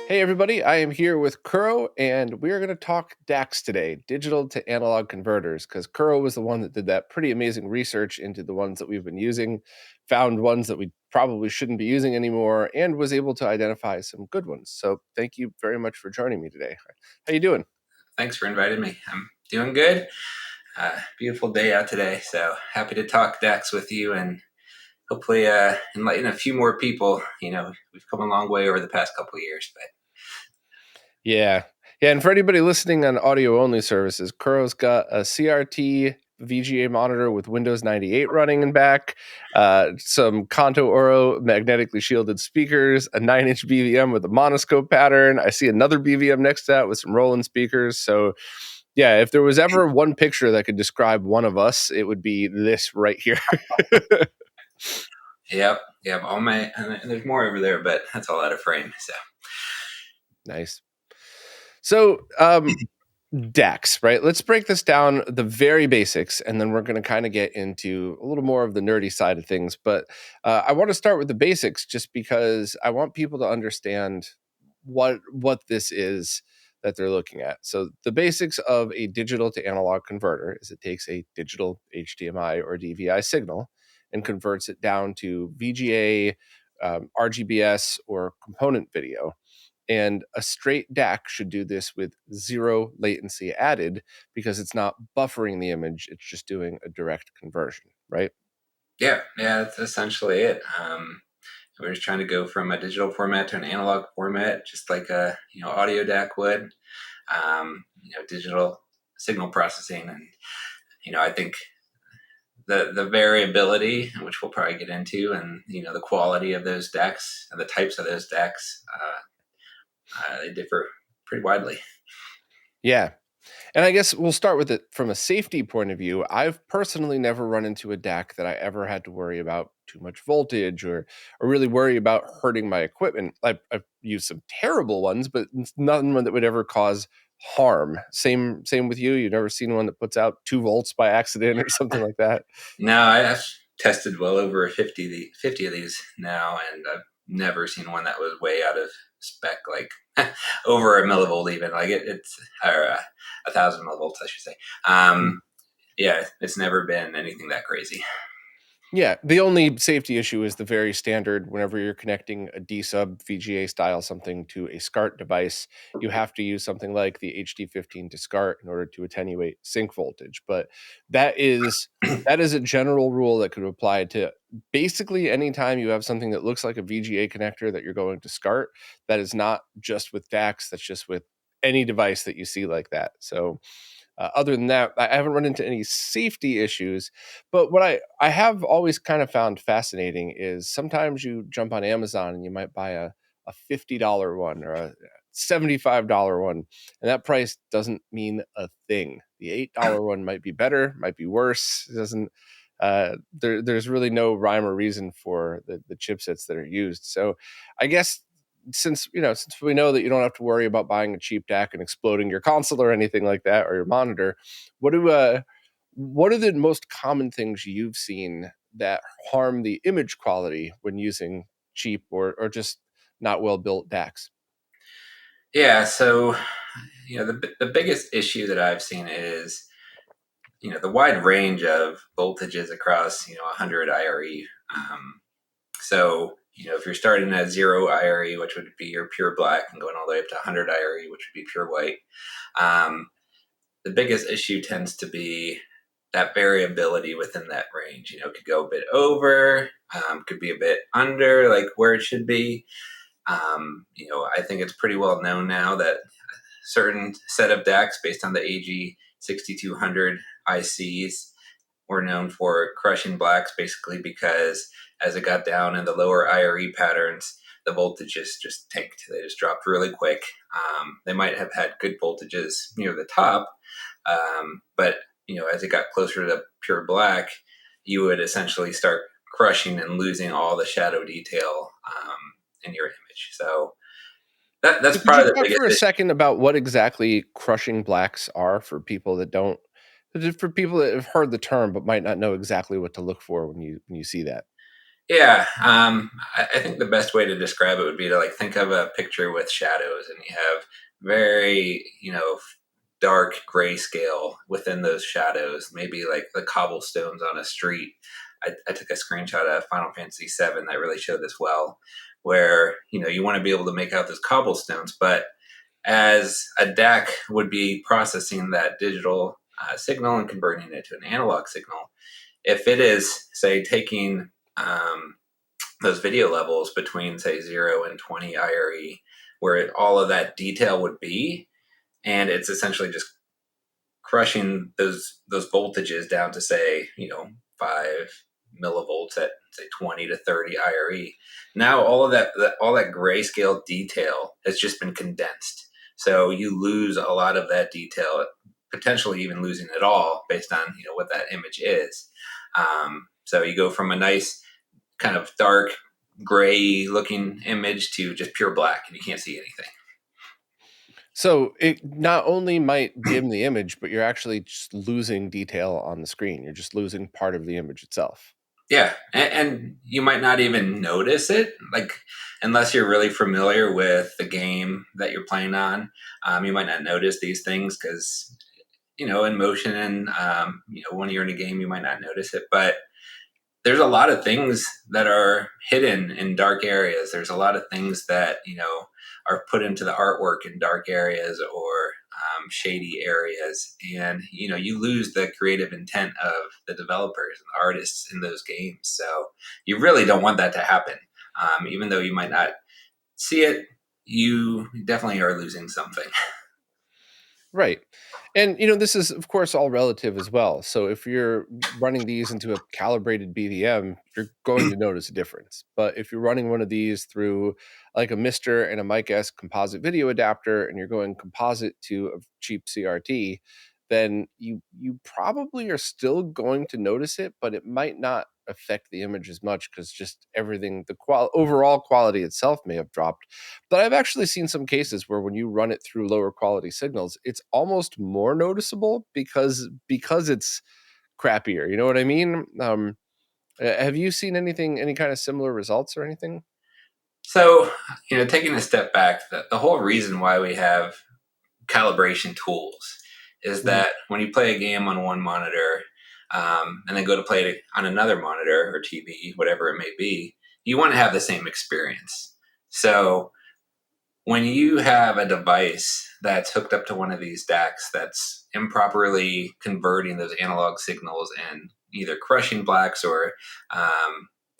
Hey everybody, I am here with Kuro, and we are going to talk DACs today, digital to analog converters, because Kuro was the one that did that pretty amazing research into the ones that we've been using, found ones that we probably shouldn't be using anymore, and was able to identify some good ones. So thank you very much for joining me today. How you doing? Thanks for inviting me. I'm doing good. Beautiful day out today, so happy to talk DACs with you and hopefully enlighten a few more people. We've come a long way over the past couple of years, but Yeah. Yeah, and for anybody listening on audio-only services, Kuro's got a CRT VGA monitor with Windows 98 running in back, some Kanto Oro magnetically shielded speakers, a 9-inch BVM with a monoscope pattern. I see another BVM next to that with some Roland speakers. So, yeah, if there was ever one picture that could describe one of us, it would be this right here. yep. All my and there's more over there, but that's all out of frame. So Nice. So, DACs, right? Let's break this down the very basics, and then we're going to kind of get into a little more of the nerdy side of things. But I want to start with the basics, just because I want people to understand what this is that they're looking at. So the basics of a digital to analog converter is it takes a digital HDMI or DVI signal and converts it down to VGA, RGBS, or component video. And a straight DAC should do this with zero latency added because it's not buffering the image, it's just doing a direct conversion, right? yeah, that's essentially it. We're just trying to go from a digital format to an analog format, just like a audio DAC would. Digital signal processing, and I think the variability, which we'll probably get into, and the quality of those decks and the types of those decks, they differ pretty widely. Yeah. And I guess we'll start with it from a safety point of view. I've personally never run into a DAC that I ever had to worry about too much voltage or really worry about hurting my equipment. I've used some terrible ones, but none that would ever cause harm. Same with you. You've never seen one that puts out 2 volts by accident or something like that. No, I've tested well over 50 of these now, and I've never seen one that was way out of spec, like over a millivolt even. Like it's or 1,000 millivolts, I should say. Yeah, it's never been anything that crazy. Yeah, the only safety issue is the very standard whenever you're connecting a D-sub VGA style something to a SCART device, you have to use something like the HD15 to SCART in order to attenuate sync voltage. But that is that is a general rule that could apply to basically any time you have something that looks like a VGA connector that you're going to SCART. That is not just with DACs, that's just with any device that you see like that. So other than that, I haven't run into any safety issues. But what I have always kind of found fascinating is sometimes you jump on Amazon and you might buy a $50 one or a $75 one, and that price doesn't mean a thing. The $8 one might be better, might be worse. It doesn't. There's really no rhyme or reason for the chipsets that are used. So I guess since we know that you don't have to worry about buying a cheap DAC and exploding your console or anything like that or your monitor, what are the most common things you've seen that harm the image quality when using cheap or just not well built DACs? Yeah, so the biggest issue that I've seen is the wide range of voltages across 100 IRE. So if you're starting at 0 IRE, which would be your pure black, and going all the way up to 100 IRE, which would be pure white, the biggest issue tends to be that variability within that range. It could go a bit over, could be a bit under, like where it should be. I think it's pretty well known now that certain set of DACs based on the AG 6200 ICs were known for crushing blacks, basically because as it got down in the lower IRE patterns, the voltages just tanked. They just dropped really quick. They might have had good voltages near the top, but as it got closer to pure black, you would essentially start crushing and losing all the shadow detail in your image. So that's So could you probably the talk biggest for a issue. second about what exactly crushing blacks are for people that don't, for people that have heard the term but might not know exactly what to look for when you see that? Yeah, I think the best way to describe it would be to like think of a picture with shadows, and you have very, dark grayscale within those shadows. Maybe like the cobblestones on a street. I took a screenshot of Final Fantasy VII that really showed this well, where you want to be able to make out those cobblestones, but as a DAC would be processing that digital signal and converting it to an analog signal, if it is, say, taking those video levels between, say, 0 and 20 IRE, where all of that detail would be, and it's essentially just crushing those voltages down to, say, 5 millivolts at, say, 20 to 30 IRE. Now all that grayscale detail has just been condensed, so you lose a lot of that detail, potentially even losing it all based on what that image is. So you go from a nice kind of dark gray looking image to just pure black, and you can't see anything. So it not only might dim the image, but you're actually just losing detail on the screen. You're just losing part of the image itself. Yeah, and you might not even notice it, like unless you're really familiar with the game that you're playing on. You might not notice these things because in motion, and when you're in a game, you might not notice it. But there's a lot of things that are hidden in dark areas. There's a lot of things that are put into the artwork in dark areas or shady areas, and you lose the creative intent of the developers and the artists in those games. So you really don't want that to happen. Even though you might not see it, you definitely are losing something. Right. And this is of course all relative as well. So if you're running these into a calibrated BVM, you're going to notice a difference. But if you're running one of these through like a Mister and a Mic S composite video adapter and you're going composite to a cheap CRT, then you probably are still going to notice it, but it might not affect the image as much because just everything, the overall quality itself may have dropped. But I've actually seen some cases where when you run it through lower quality signals, it's almost more noticeable because it's crappier. You know what I mean? Have you seen any kind of similar results or anything? So taking a step back, the whole reason why we have calibration tools is Mhm. that when you play a game on one monitor, and then go to play it on another monitor or TV, whatever it may be, you want to have the same experience. So when you have a device that's hooked up to one of these DACs that's improperly converting those analog signals and either crushing blacks or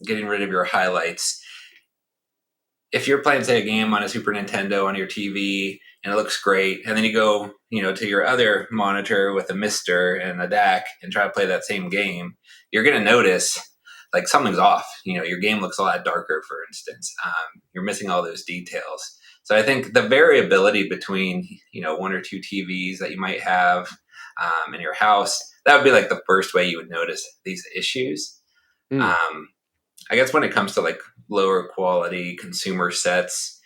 getting rid of your highlights, if you're playing, say, a game on a Super Nintendo on your TV and it looks great, and then you go, to your other monitor with a Mister and a DAC and try to play that same game, you're going to notice like something's off. Your game looks a lot darker, for instance. You're missing all those details. So I think the variability between, one or two TVs that you might have in your house, that would be like the first way you would notice these issues. Mm, Um, I guess when it comes to like lower quality consumer sets,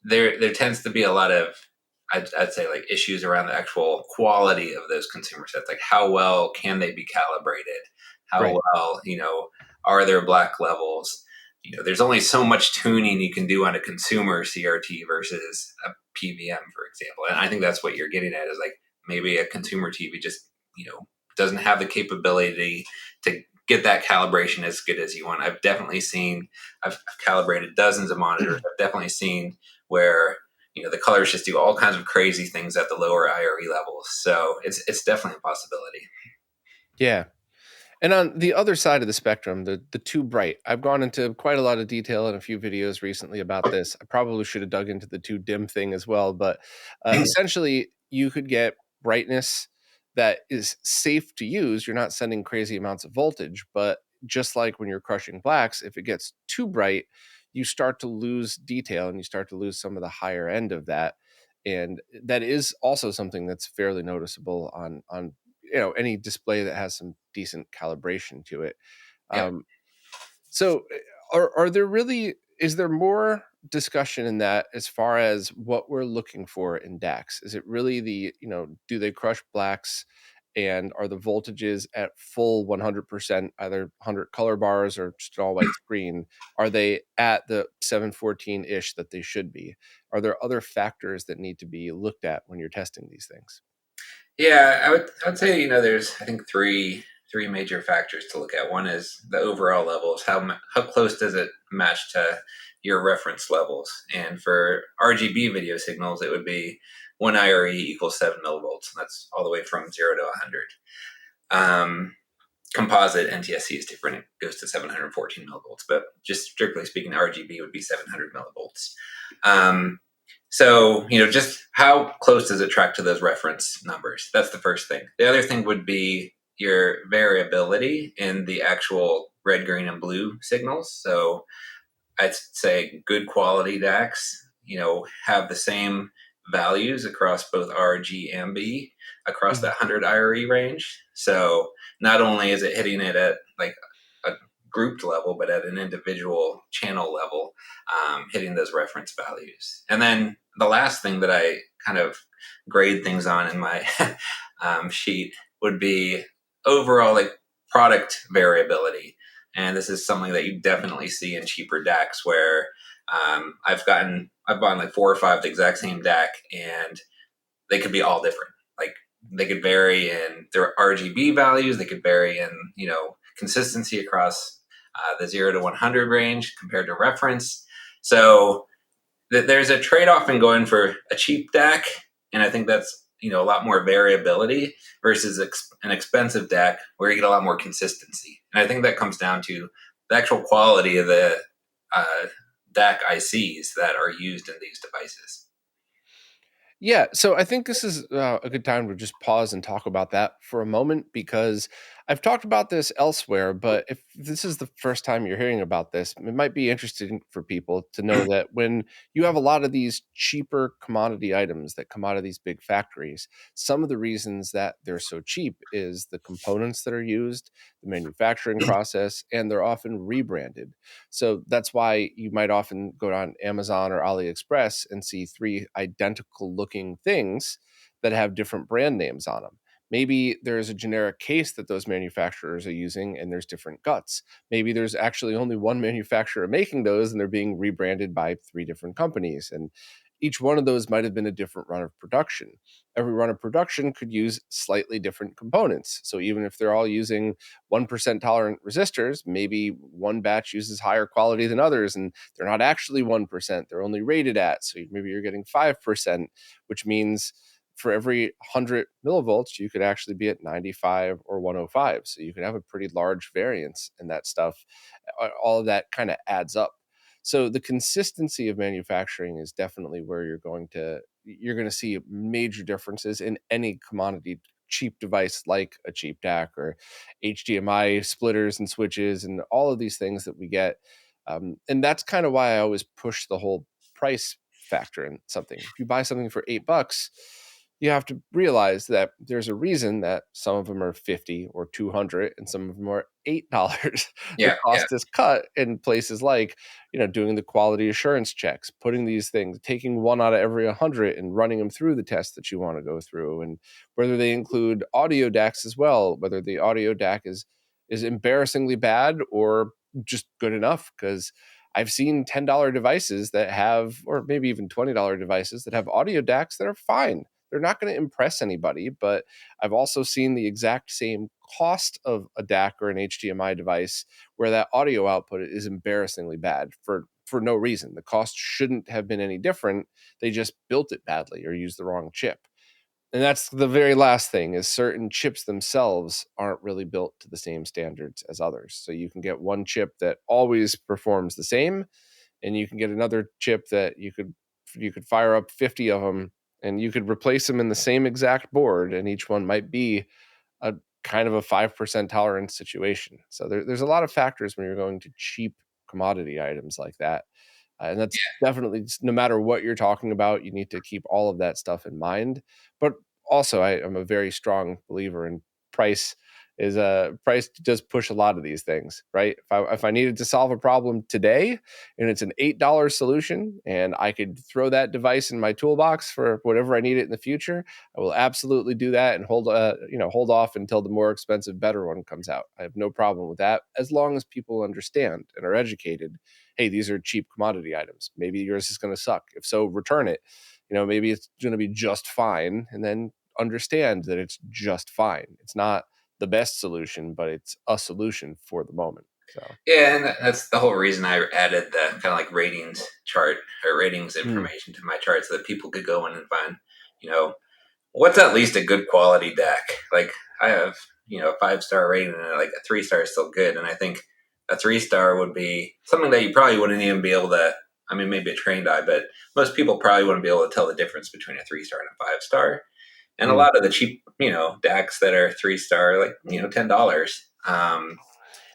there tends to be a lot of I'd say like issues around the actual quality of those consumer sets. Like how well can they be calibrated? How right. well are there black levels? There's only so much tuning you can do on a consumer CRT versus a PVM, for example. And I think that's what you're getting at is like maybe a consumer TV just doesn't have the capability to get that calibration as good as you want. I've calibrated dozens of monitors. I've definitely seen where the colors just do all kinds of crazy things at the lower IRE levels. So it's definitely a possibility. Yeah. And on the other side of the spectrum, the too bright. I've gone into quite a lot of detail in a few videos recently about this. I probably should have dug into the too dim thing as well, but essentially, you could get brightness that is safe to use. You're not sending crazy amounts of voltage, but just like when you're crushing blacks, if it gets too bright, you start to lose detail and you start to lose some of the higher end of that. And that is also something that's fairly noticeable on any display that has some decent calibration to it. Yeah. Um, so are there really is there more discussion in that as far as what we're looking for in DAX? Is it really the do they crush blacks and are the voltages at full 100%, either 100 color bars or just an all white screen? Are they at the 714-ish that they should be? Are there other factors that need to be looked at when you're testing these things? Yeah, I would say there's I think three major factors to look at. One is the overall levels. How close does it match to your reference levels? And for RGB video signals, it would be 1 IRE equals 7 millivolts. And that's all the way from 0 to 100. Composite NTSC is different; it goes to 714 millivolts. But just strictly speaking, RGB would be 700 millivolts. So, just how close does it track to those reference numbers? That's the first thing. The other thing would be your variability in the actual red, green, and blue signals. So I'd say good quality DACs, have the same values across both R, G, and B across that 100 IRE range. So not only is it hitting it at like a grouped level, but at an individual channel level, hitting those reference values. And then the last thing that I kind of grade things on in my sheet would be overall like product variability. And this is something that you definitely see in cheaper DACs where I've bought like 4 or 5 the exact same DAC, and they could be all different. Like they could vary in their RGB values, they could vary in consistency across the 0 to 100 range compared to reference. So there's a trade-off in going for a cheap DAC, and I think that's a lot more variability versus an expensive DAC where you get a lot more consistency. And I think that comes down to the actual quality of the DAC ICs that are used in these devices. Yeah, so I think this is a good time to just pause and talk about that for a moment, because I've talked about this elsewhere, but if this is the first time you're hearing about this, it might be interesting for people to know that when you have a lot of these cheaper commodity items that come out of these big factories, some of the reasons that they're so cheap is the components that are used, the manufacturing process, and they're often rebranded. So that's why you might often go on Amazon or AliExpress and see three identical looking things that have different brand names on them. Maybe there's a generic case that those manufacturers are using and there's different guts. Maybe there's actually only one manufacturer making those and they're being rebranded by three different companies. And each one of those might have been a different run of production. Every run of production could use slightly different components. So even if they're all using 1% tolerant resistors, maybe one batch uses higher quality than others, and they're not actually 1%, they're only rated at. So maybe you're getting 5%, which means for every 100 millivolts, you could actually be at 95 or 105. So you can have a pretty large variance in that stuff. All of that kind of adds up. So the consistency of manufacturing is definitely where you're going to see major differences in any commodity cheap device like a cheap DAC or HDMI splitters and switches and all of these things that we get. And that's kind of why I always push the whole price factor in something. If you buy something for $8, you have to realize that there's a reason that some of them are 50 or 200 and some of them are $8. The Yeah, yeah, cost is cut in places like, doing the quality assurance checks, putting these things, taking one out of every 100 and running them through the test that you want to go through. And whether they include audio DACs as well, whether the audio DAC is embarrassingly bad or just good enough. Because I've seen $10 devices that have, or maybe even $20 devices that have audio DACs that are fine. They're not going to impress anybody, but I've also seen the exact same cost of a DAC or an HDMI device where that audio output is embarrassingly bad for no reason. The cost shouldn't have been any different. They just built it badly or used the wrong chip. And that's the very last thing, is certain chips themselves aren't really built to the same standards as others. So you can get one chip that always performs the same, and you can get another chip that you could fire up 50 of them and you could replace them in the same exact board, and each one might be a kind of a 5% tolerance situation. So there's a lot of factors when you're going to cheap commodity items like that. And that's definitely, no matter what you're talking about, you need to keep all of that stuff in mind. But also, I'm a very strong believer in price is price does push a lot of these things, right? If I needed to solve a problem today and it's an $8 solution and I could throw that device in my toolbox for whatever I need it in the future, I will absolutely do that and hold off until the more expensive, better one comes out. I have no problem with that as long as people understand and are educated. Hey, these are cheap commodity items. Maybe yours is going to suck. If so, return it. Maybe it's going to be just fine, and then understand that it's just fine. It's not the best solution, but it's a solution for the moment. So Yeah, and that's the whole reason I added the kind of like ratings chart or ratings mm, information to my chart so that people could go in and find, you know, what's at least a good quality deck. Like I have, a 5-star rating and like a 3-star is still good. And I think a 3-star would be something that you probably wouldn't even be able to, I mean, maybe a trained eye, but most people probably wouldn't be able to tell the difference between a 3-star and a 5-star. And a mm, lot of the cheap, decks that are 3-star, like, $10.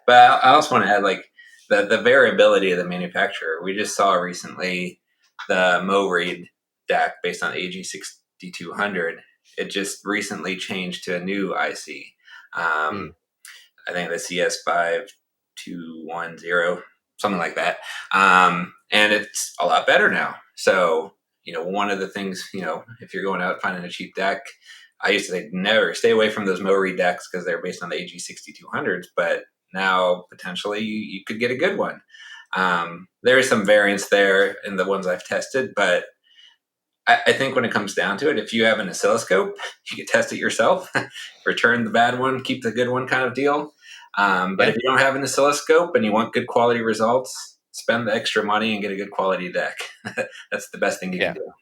But I also want to add like the variability of the manufacturer. We just saw recently the Mo Reed DAC based on AG 6200. It just recently changed to a new IC. mm. I think the CS5210, something like that. And it's a lot better now. So, one of the things, if you're going out finding a cheap deck, I used to say never stay away from those Mo Reed decks because they're based on the AG 6200s, but now potentially you could get a good one. There is some variance there in the ones I've tested, but I think when it comes down to it, if you have an oscilloscope, you can test it yourself, return the bad one, keep the good one kind of deal. But Yeah. if you don't have an oscilloscope and you want good quality results, spend the extra money and get a good quality deck. That's the best thing you can Yeah. do.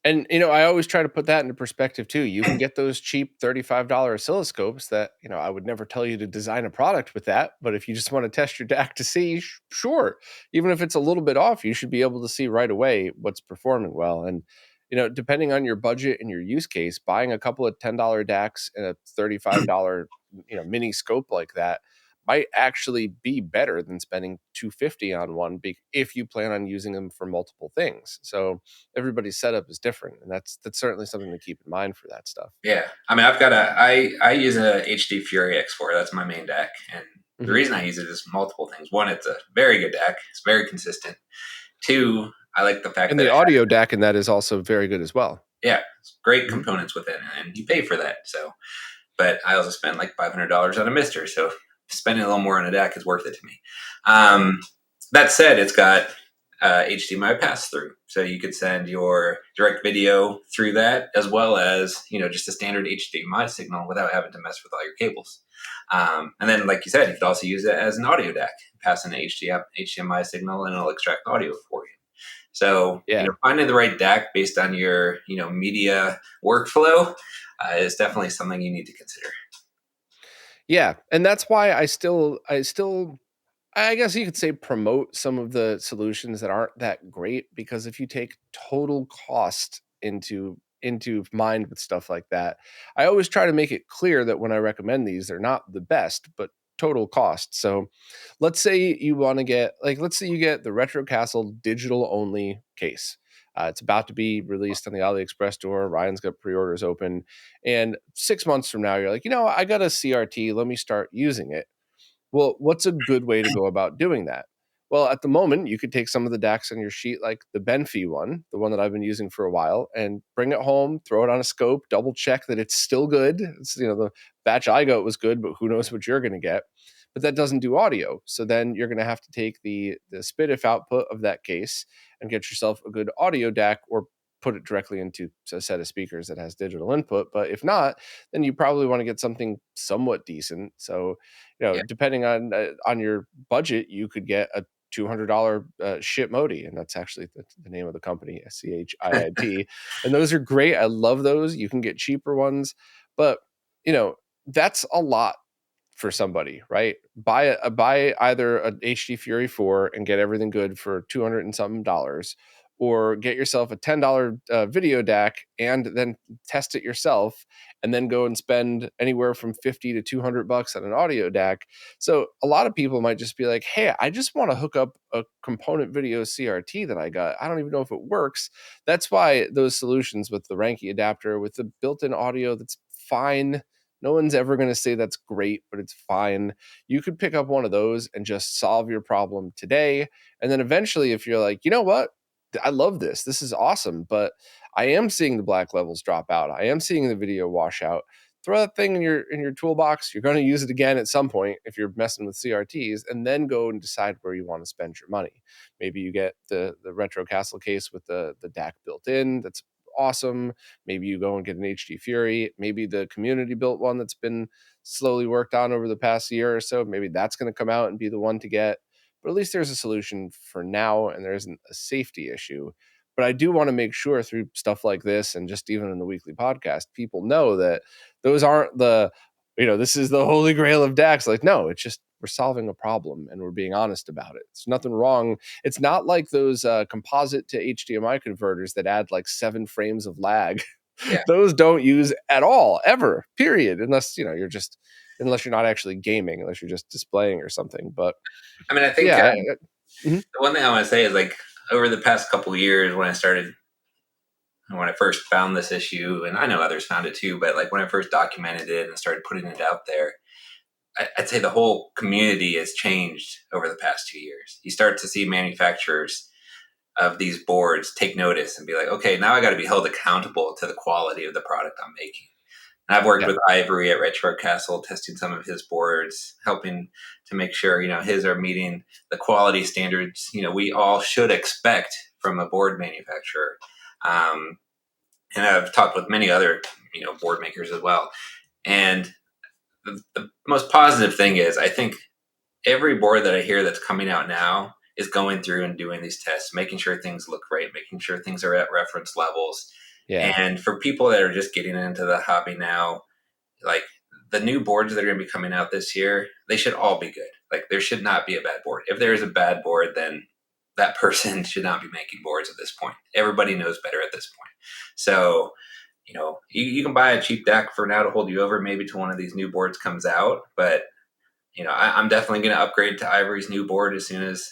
And I always try to put that into perspective too. You can get those cheap $35 oscilloscopes that, I would never tell you to design a product with that, but if you just want to test your DAC to see, sure. Even if it's a little bit off, you should be able to see right away what's performing well. And depending on your budget and your use case, buying a couple of $10 DACs and a $35, mini scope like that might actually be better than spending $250 on one if you plan on using them for multiple things. So everybody's setup is different, and that's certainly something to keep in mind for that stuff. Yeah, I mean, I use a HD Fury X4. That's my main deck, and the Hmm. reason I use it is multiple things. One, it's a very good deck. It's very consistent. Two, I like the fact And that the it audio DAC in that is also very good as well. yeah, great Hmm. components within it, and you pay for that. So, but I also spend like $500 on a Mister, so spending a little more on a deck is worth it to me. Um, that said, it's got HDMI pass through, so you could send your direct video through that, as well as just a standard HDMI signal without having to mess with all your cables. And then, like you said, you could also use it as an audio deck, pass in an HDMI signal, and it'll extract audio for you. So, Yeah. finding the right DAC based on your, media workflow is definitely something you need to consider. Yeah, and that's why I guess you could say promote some of the solutions that aren't that great, because if you take total cost into mind with stuff like that, I always try to make it clear that when I recommend these, they're not the best, but total cost. So let's say you want to get, like, let's say you get the Retro Castle digital only case. It's about to be released on the AliExpress store. Ryan's got pre-orders open, and 6 months from now, you're like, I got a CRT. Let me start using it. Well, what's a good way to go about doing that? Well, at the moment, you could take some of the DACs on your sheet, like the Benfy one, the one that I've been using for a while, and bring it home, throw it on a scope, double check that it's still good. It's, the batch I got was good, but who knows what you're going to get. But that doesn't do audio. So then you're going to have to take the SPDIF output of that case and get yourself a good audio DAC, or put it directly into a set of speakers that has digital input. But if not, then you probably want to get something somewhat decent. So Yeah, depending on your budget, you could get a $200 Shit Modi, and that's actually the name of the company, SCHIIT. And those are great. I love those. You can get cheaper ones, but you know that's a lot for somebody, right? Buy either a HD Fury 4 and get everything good for 200 and something dollars, or get yourself a $10 video DAC and then test it yourself, and then go and spend anywhere from 50 to $200 on an audio DAC. So a lot of people might just be like, hey, I just want to hook up a component video CRT that I got. I don't even know if it works. That's why those solutions with the Ranky adapter, with the built-in audio that's fine, No one's ever going to say that's great, but it's fine. You could pick up one of those and just solve your problem today. And then eventually, if you're like, you know what? I love this. This is awesome. But I am seeing the black levels drop out. I am seeing the video wash out. Throw that thing in your toolbox. You're going to use it again at some point if you're messing with CRTs, and then go and decide where you want to spend your money. Maybe you get the retro castle case with the DAC built in. That's awesome. Maybe you go and get an HD Fury. Maybe the community built one that's been slowly worked on over the past year or so. Maybe that's going to come out and be the one to get. But at least there's a solution for now, and there isn't a safety issue. But I do want to make sure through stuff like this, and just even in the weekly podcast, people know that those aren't this is the holy grail of DACs. Like, no, it's just we're solving a problem and we're being honest about it. It's nothing wrong. It's not like those composite to HDMI converters that add like 7 frames of lag. Yeah. Those don't use at all, ever, period. Unless, unless you're not actually gaming, unless you're just displaying or something. But I mean, I think yeah. the one thing I want to say is, like, over the past couple of years when I first found this issue, and I know others found it too, but like when I first documented it and started putting it out there, I'd say the whole community has changed over the past 2 years. You start to see manufacturers of these boards take notice and be like, okay, now I got to be held accountable to the quality of the product I'm making. And I've worked Yeah. with Ivory at Retro Castle, testing some of his boards, helping to make sure, his are meeting the quality standards, we all should expect from a board manufacturer. And I've talked with many other, board makers as well. And the most positive thing is, I think every board that I hear that's coming out now is going through and doing these tests, making sure things look right, making sure things are at reference levels. Yeah. And for people that are just getting into the hobby now, like, the new boards that are going to be coming out this year, they should all be good. Like, there should not be a bad board. If there is a bad board, then that person should not be making boards at this point. Everybody knows better at this point. So, you can buy a cheap deck for now to hold you over, maybe till one of these new boards comes out. But I'm definitely going to upgrade to Ivory's new board as soon as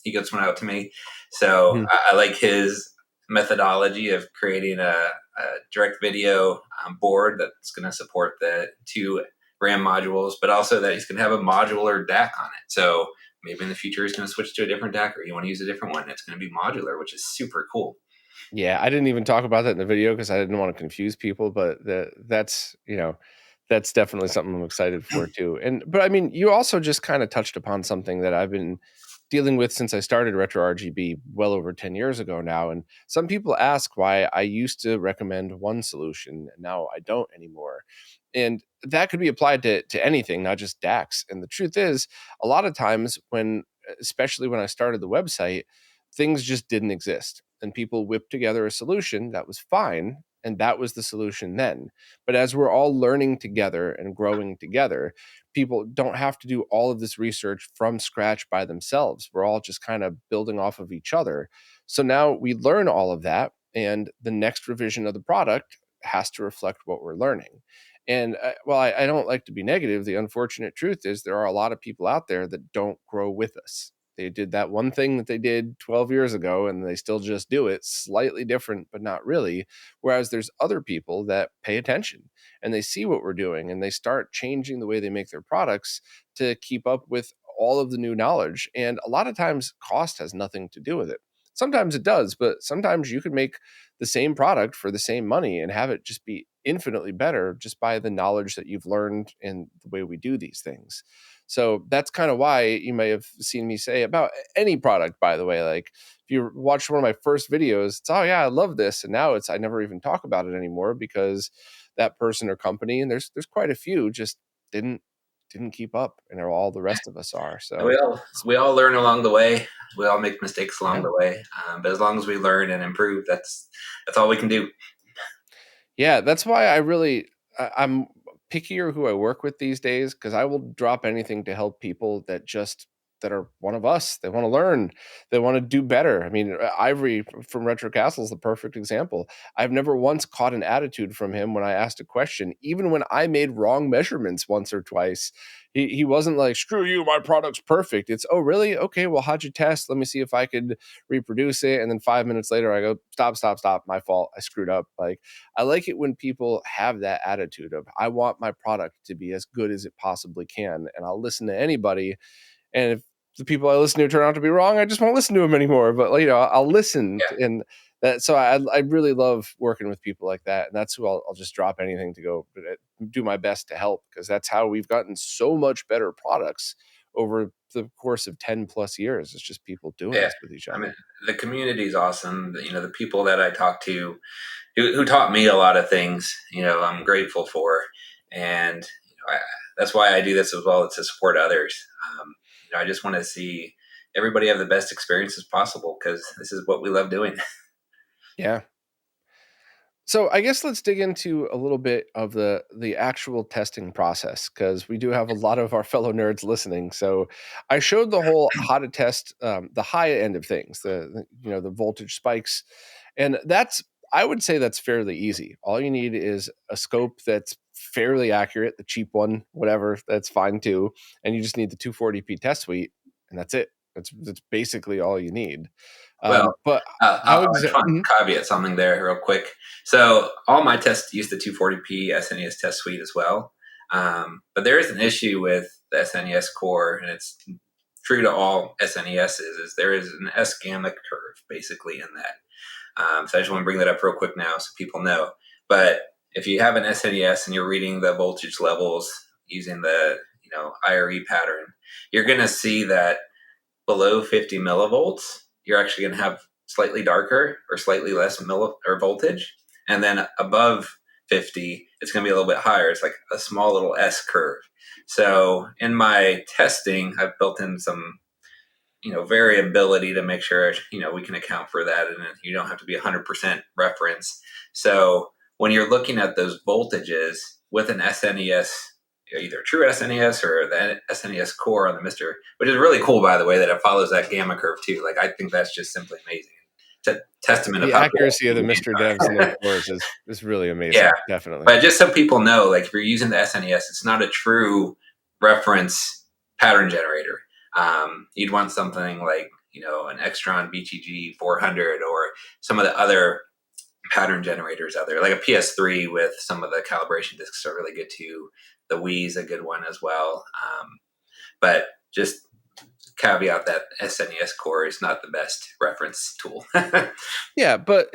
he gets one out to me. So Mhm. I like his methodology of creating a direct video board that's going to support the 2 RAM modules, but also that he's going to have a modular DAC on it. So maybe in the future he's going to switch to a different DAC, or you want to use a different one. It's going to be modular, which is super cool. Yeah, I didn't even talk about that in the video because I didn't want to confuse people, but that's definitely something I'm excited for too. But I mean, you also just kind of touched upon something that I've been dealing with since I started RetroRGB well over 10 years ago now. And some people ask why I used to recommend one solution and now I don't anymore. And that could be applied to anything, not just DACs. And the truth is, a lot of times especially when I started the website, things just didn't exist. And people whipped together a solution that was fine. And that was the solution then. But as we're all learning together and growing together, people don't have to do all of this research from scratch by themselves. We're all just kind of building off of each other. So now we learn all of that, and the next revision of the product has to reflect what we're learning. And while I don't like to be negative, the unfortunate truth is there are a lot of people out there that don't grow with us. They did that one thing that they did 12 years ago and they still just do it slightly different, but not really. Whereas there's other people that pay attention and they see what we're doing and they start changing the way they make their products to keep up with all of the new knowledge. And a lot of times, cost has nothing to do with it. Sometimes it does, but sometimes you can make the same product for the same money and have it just be infinitely better just by the knowledge that you've learned in the way we do these things. So that's kind of why you may have seen me say about any product, by the way, like if you watch one of my first videos, it's, oh yeah, I love this. And now I never even talk about it anymore because that person or company, and there's quite a few, just didn't keep up, and all the rest of us are. And So we all learn along the way. We all make mistakes along yeah. the way. But as long as we learn and improve, that's all we can do. Yeah, that's why I'm pickier who I work with these days because I will drop anything to help people that just that are one of us. They want to learn. They want to do better. I mean, Ivory from Retro Castle is the perfect example. I've never once caught an attitude from him when I asked a question, even when I made wrong measurements once or twice. He wasn't like, screw you, my product's perfect. It's, oh, really? Okay, well, how'd you test? Let me see if I could reproduce it. And then 5 minutes later, I go, stop, my fault. I screwed up. Like, I like it when people have that attitude of, I want my product to be as good as it possibly can. And I'll listen to anybody. And if the people I listen to turn out to be wrong, I just won't listen to them anymore. But like, I'll listen. Yeah. And that, so I really love working with people like that. And that's who I'll just drop anything to go do my best to help, because that's how we've gotten so much better products over the course of 10 plus years. It's just people doing Yeah. this with each I other. mean, the community is awesome. The people that I talk to who taught me a lot of things, I'm grateful for. And, that's why I do this as well, to support others. I just want to see everybody have the best experiences possible, because this is what we love doing. Yeah. So I guess let's dig into a little bit of the actual testing process, because we do have a lot of our fellow nerds listening. So I showed the whole how to test the high end of things, the voltage spikes, and that's, I would say that's fairly easy. All you need is a scope that's fairly accurate, the cheap one, whatever, that's fine too, and you just need the 240p test suite, and that's it. That's basically all you need. Well, But how I just want exactly? to caveat something there real quick. So all my tests use the 240p SNES test suite as well. But there is an issue with the SNES core, and it's true to all SNESs, is there is an S gamma curve basically in that. So I just want to bring that up real quick now so people know. But if you have an SNES and you're reading the voltage levels using the IRE pattern, you're going to see that below 50 millivolts, you're actually going to have slightly darker or slightly less or voltage. And then above 50, it's going to be a little bit higher. It's like a small little S curve. So in my testing, I've built in some variability to make sure we can account for that, and you don't have to be 100% reference. So when you're looking at those voltages with an SNES, either true SNES or the SNES core on the Mister, which is really cool, by the way, that it follows that gamma curve too. Like, I think that's just simply amazing. It's a testament of The how cool accuracy of the the Mr. games Devs and are. their cores is really Yeah, amazing, definitely. but just so people know, like, if you're using the SNES, it's not a true reference pattern generator. You'd want something like an Extron BTG 400 or some of the other pattern generators out there, like a PS3 with some of the calibration discs are really good too. The Wii is a good one as well. But just caveat that SNES core is not the best reference tool. Yeah, but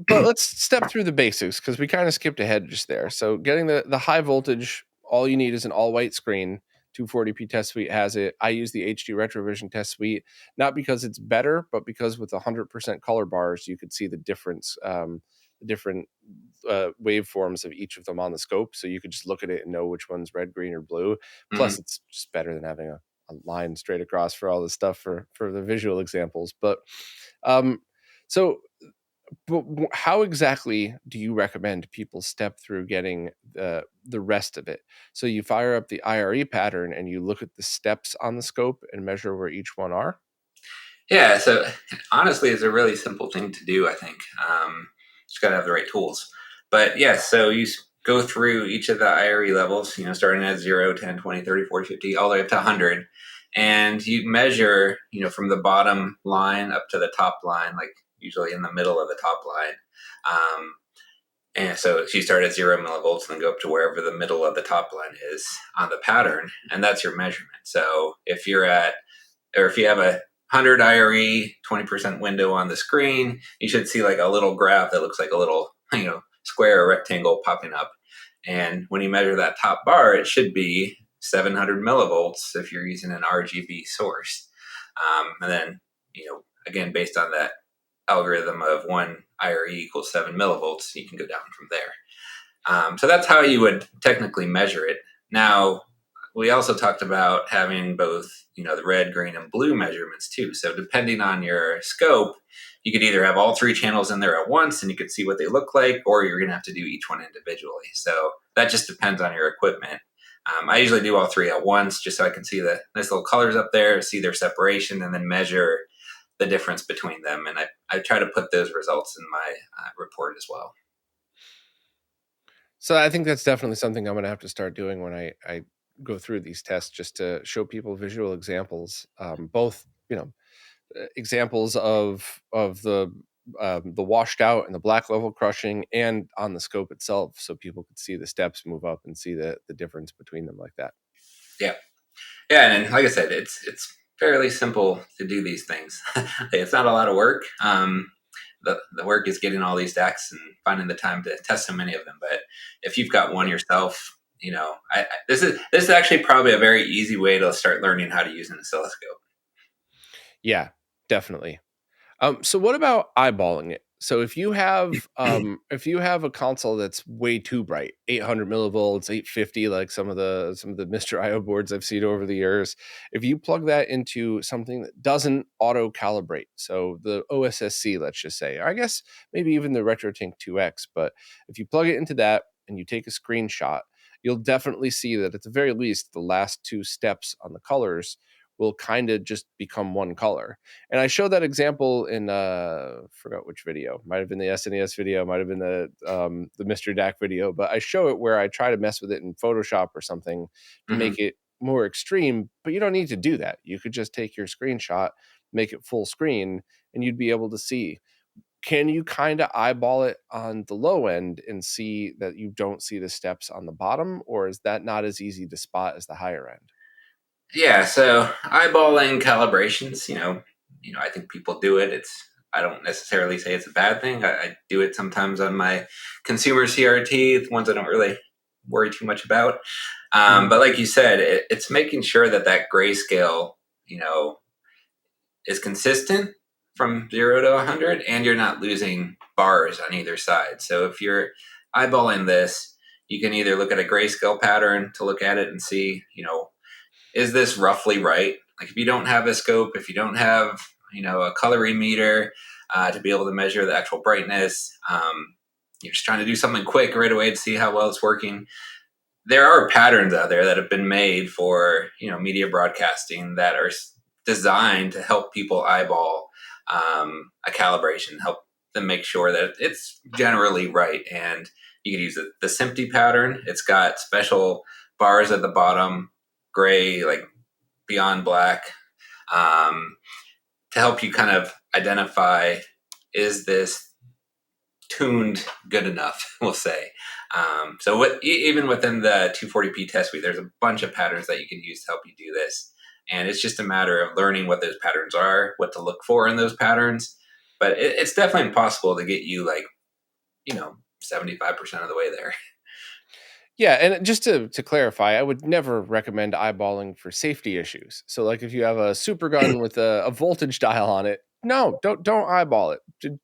let's step through the basics, because we kind of skipped ahead just there. So getting the high voltage, all you need is an all white screen. 240p test suite has it. I use the HD Retrovision test suite, not because it's better, but because with 100% color bars, you could see the difference, the different waveforms of each of them on the scope. So you could just look at it and know which one's red, green, or blue. Plus, Mhm. it's just better than having a line straight across for all this stuff for the visual examples. But um, so, how exactly do you recommend people step through getting the rest of it? So you fire up the IRE pattern and you look at the steps on the scope and measure where each one are. Yeah, so honestly, it's a really simple thing to do, I think. Just got to have the right tools. But yeah, so you go through each of the IRE levels, starting at 0, 10, 20, 30, 40, 50, all the way up to 100. And you measure, from the bottom line up to the top line, like usually in the middle of the top line. And so you start at 0 millivolts and then go up to wherever the middle of the top line is on the pattern. And that's your measurement. So if you're at, or if you have a 100 IRE, 20% window on the screen, you should see like a little graph that looks like a little, square or rectangle popping up. And when you measure that top bar, it should be 700 millivolts if you're using an RGB source. And then, again, based on that algorithm of 1 IRE equals 7 millivolts, you can go down from there. So that's how you would technically measure it. Now, we also talked about having both, the red, green, and blue measurements too. So depending on your scope, you could either have all 3 channels in there at once and you could see what they look like, or you're going to have to do each one individually. So that just depends on your equipment. I usually do all three at once just so I can see the nice little colors up there, see their separation, and then measure the difference between them. And I try to put those results in my report as well. So I think that's definitely something I'm going to have to start doing when I go through these tests, just to show people visual examples, both examples of the washed out and the black level crushing, and on the scope itself, so people could see the steps move up and see the difference between them like that. Yeah, yeah, and like I said, it's fairly simple to do these things. It's not a lot of work. The work is getting all these DACs and finding the time to test so many of them. But if you've got one yourself, this is actually probably a very easy way to start learning how to use an oscilloscope. Yeah, definitely. So what about eyeballing it? So if you have a console that's way too bright, 800 millivolts, 850, like some of the Mr. IO boards I've seen over the years, if you plug that into something that doesn't auto calibrate, so the OSSC, let's just say, or I guess maybe even the RetroTink 2X, but if you plug it into that and you take a screenshot, you'll definitely see that at the very least the last two steps on the colors will kind of just become one color. And I showed that example in forgot which video. Might have been the SNES video, might have been the Mr. DAC video, but I show it where I try to mess with it in Photoshop or something to Mm-hmm. make it more extreme, but you don't need to do that. You could just take your screenshot, make it full screen, and you'd be able to see. Can you kind of eyeball it on the low end and see that you don't see the steps on the bottom, or is that not as easy to spot as the higher end? Yeah, so eyeballing calibrations, I think people do it. I don't necessarily say it's a bad thing. I do it sometimes on my consumer CRT, the ones I don't really worry too much about. Mhm. But like you said, it's making sure that grayscale, you know, is consistent from 0 to 100, and you're not losing bars on either side. So if you're eyeballing this, you can either look at a grayscale pattern to look at it and see, is this roughly right? Like if you don't have a scope, if you don't have, a colorimeter to be able to measure the actual brightness, you're just trying to do something quick right away to see how well it's working. There are patterns out there that have been made for, media broadcasting that are designed to help people eyeball a calibration, help them make sure that it's generally right. And you can use the SMPTE pattern. It's got special bars at the bottom, gray, like beyond black, um, to help you kind of identify, is this tuned good enough, we'll say. Even within the 240p test suite, there's a bunch of patterns that you can use to help you do this. And it's just a matter of learning what those patterns are, what to look for in those patterns. But it's definitely possible to get you 75% of the way there. Yeah, and just to clarify, I would never recommend eyeballing for safety issues. So, like, if you have a super gun with a voltage dial on it, no, don't eyeball it.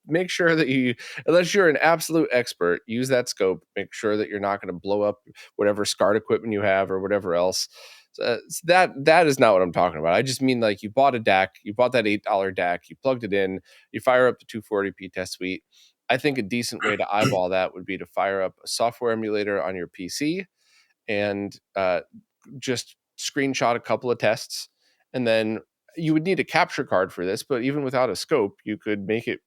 Make sure that you, unless you're an absolute expert, use that scope. Make sure that you're not going to blow up whatever SCART equipment you have or whatever else. So that is not what I'm talking about. I just mean, like, you bought a DAC, you bought that $8 DAC, you plugged it in, you fire up the 240p test suite. I think a decent way to eyeball that would be to fire up a software emulator on your PC and just screenshot a couple of tests. And then you would need a capture card for this, but even without a scope, you could make it,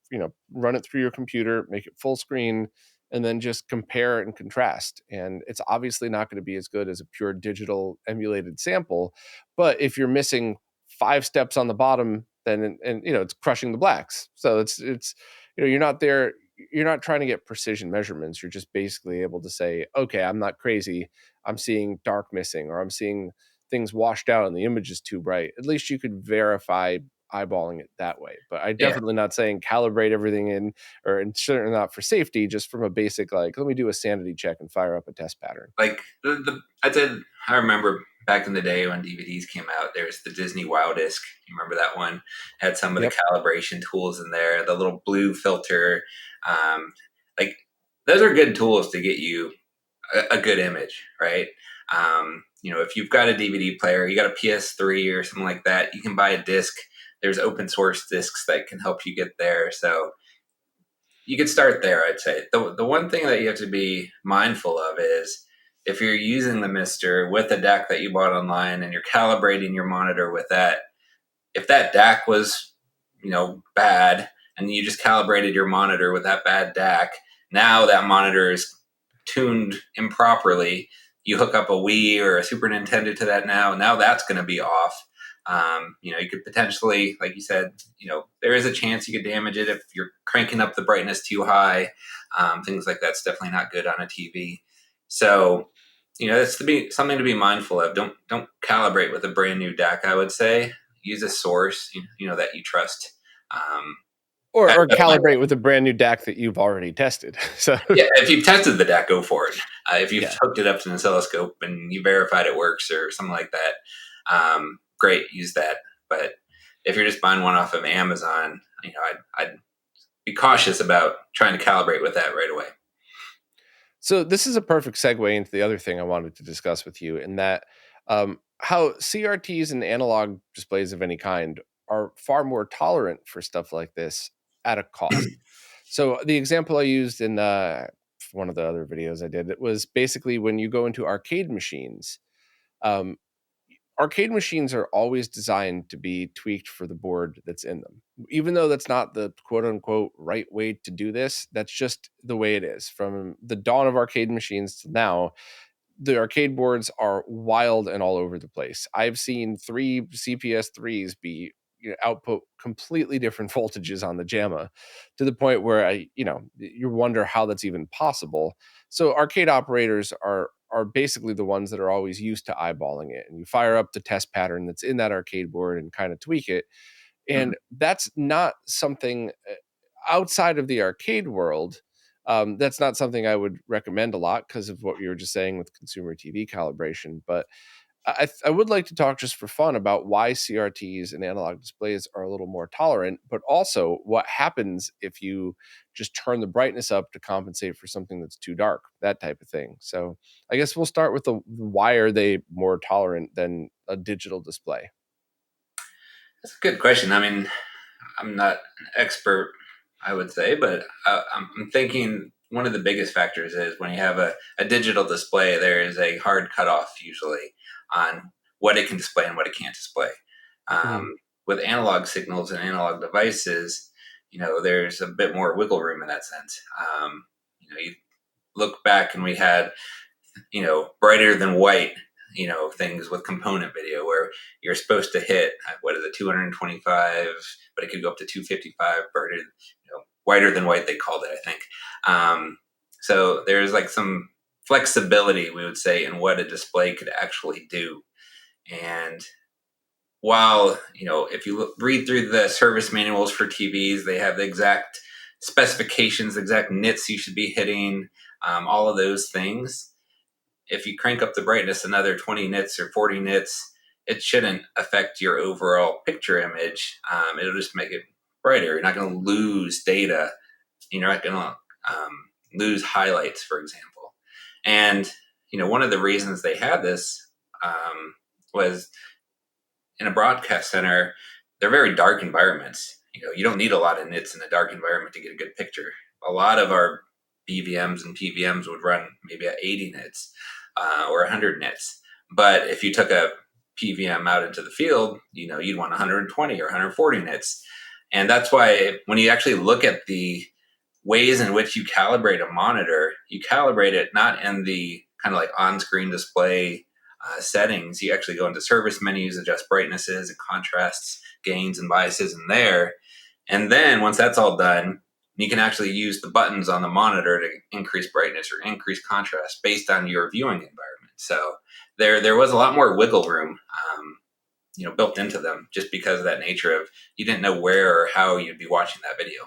run it through your computer, make it full screen, and then just compare and contrast. And it's obviously not going to be as good as a pure digital emulated sample. But if you're missing 5 steps on the bottom, then and it's crushing the blacks. So it's you're not there, you're not trying to get precision measurements. You're just basically able to say, okay, I'm not crazy, I'm seeing dark missing, or I'm seeing things washed out and the image is too bright. At least you could verify eyeballing it that way. But I Yeah. definitely not saying calibrate everything in, or and certainly not for safety, just from a basic, like, let me do a sanity check and fire up a test pattern. Like I remember back in the day when DVDs came out, there's the Disney Wow Disc. You remember that one? Had some of the Yep. calibration tools in there, the little blue filter. Um, like those are good tools to get you a good image, right? If you've got a DVD player, you got a PS3 or something like that, you can buy a disc. There's open source discs that can help you get there. So you could start there, I'd say. The one thing that you have to be mindful of is if you're using the Mister with a DAC that you bought online and you're calibrating your monitor with that, if that DAC was, bad, and you just calibrated your monitor with that bad DAC, now that monitor is tuned improperly. You hook up a Wii or a Super Nintendo to that now that's going to be off. You could potentially, like you said, there is a chance you could damage it if you're cranking up the brightness too high. Things like that's definitely not good on a TV. So, that's something to be mindful of. Don't calibrate with a brand new DAC. I would say use a source that you trust. Um, Or that's my calibrate with a brand new DAC that you've already tested. So Yeah, if you've tested the DAC, go for it. If you've yeah. hooked it up to an oscilloscope and you verified it works or something like that, great, use that. But if you're just buying one off of Amazon, I'd be cautious about trying to calibrate with that right away. So this is a perfect segue into the other thing I wanted to discuss with you, in that how CRTs and analog displays of any kind are far more tolerant for stuff like this at a cost. So the example I used in one of the other videos I did, it was basically when you go into arcade machines. Um, Arcade machines are always designed to be tweaked for the board that's in them. Even though that's not the quote unquote right way to do this, that's just the way it is. From the dawn of arcade machines to now, the arcade boards are wild and all over the place. I've seen 3 CPS 3s be output completely different voltages on the JAMA, to the point where you wonder how that's even possible. So arcade operators are basically the ones that are always used to eyeballing it, and you fire up the test pattern that's in that arcade board and kind of tweak it. Mhm. And that's not something outside of the arcade world. That's not something I would recommend a lot because of what you were just saying with consumer TV calibration. But I would like to talk just for fun about why CRTs and analog displays are a little more tolerant, but also what happens if you just turn the brightness up to compensate for something that's too dark, that type of thing. So I guess we'll start with the why are they more tolerant than a digital display? That's a good question. I mean, I'm not an expert, I would say, but I'm thinking one of the biggest factors is when you have a digital display, there is a hard cutoff usually on what it can display and what it can't display. Mhm. With analog signals and analog devices, there's a bit more wiggle room in that sense. You look back and we had brighter than white, things with component video where you're supposed to hit, what is it, 225, but it could go up to 255, brighter, whiter than white, they called it, I think. So there's like some flexibility, we would say, in what a display could actually do. And while, if you read through the service manuals for TVs, they have the exact specifications, the exact nits you should be hitting, all of those things. If you crank up the brightness another 20 nits or 40 nits, it shouldn't affect your overall picture image. It'll just make it brighter. You're not going to lose data. You're not going to lose highlights, for example. And, one of the reasons they had this was in a broadcast center, they're very dark environments. You don't need a lot of nits in a dark environment to get a good picture. A lot of our BVMs and PVMs would run maybe at 80 nits or 100 nits. But if you took a PVM out into the field, you'd want 120 or 140 nits. And that's why when you actually look at the ways in which you calibrate a monitor, you calibrate it not in the kind of like on-screen display settings. You actually go into service menus, adjust brightnesses and contrasts, gains and biases in there. And then once that's all done, you can actually use the buttons on the monitor to increase brightness or increase contrast based on your viewing environment. So there was a lot more wiggle room, built into them just because of that nature of you didn't know where or how you'd be watching that video.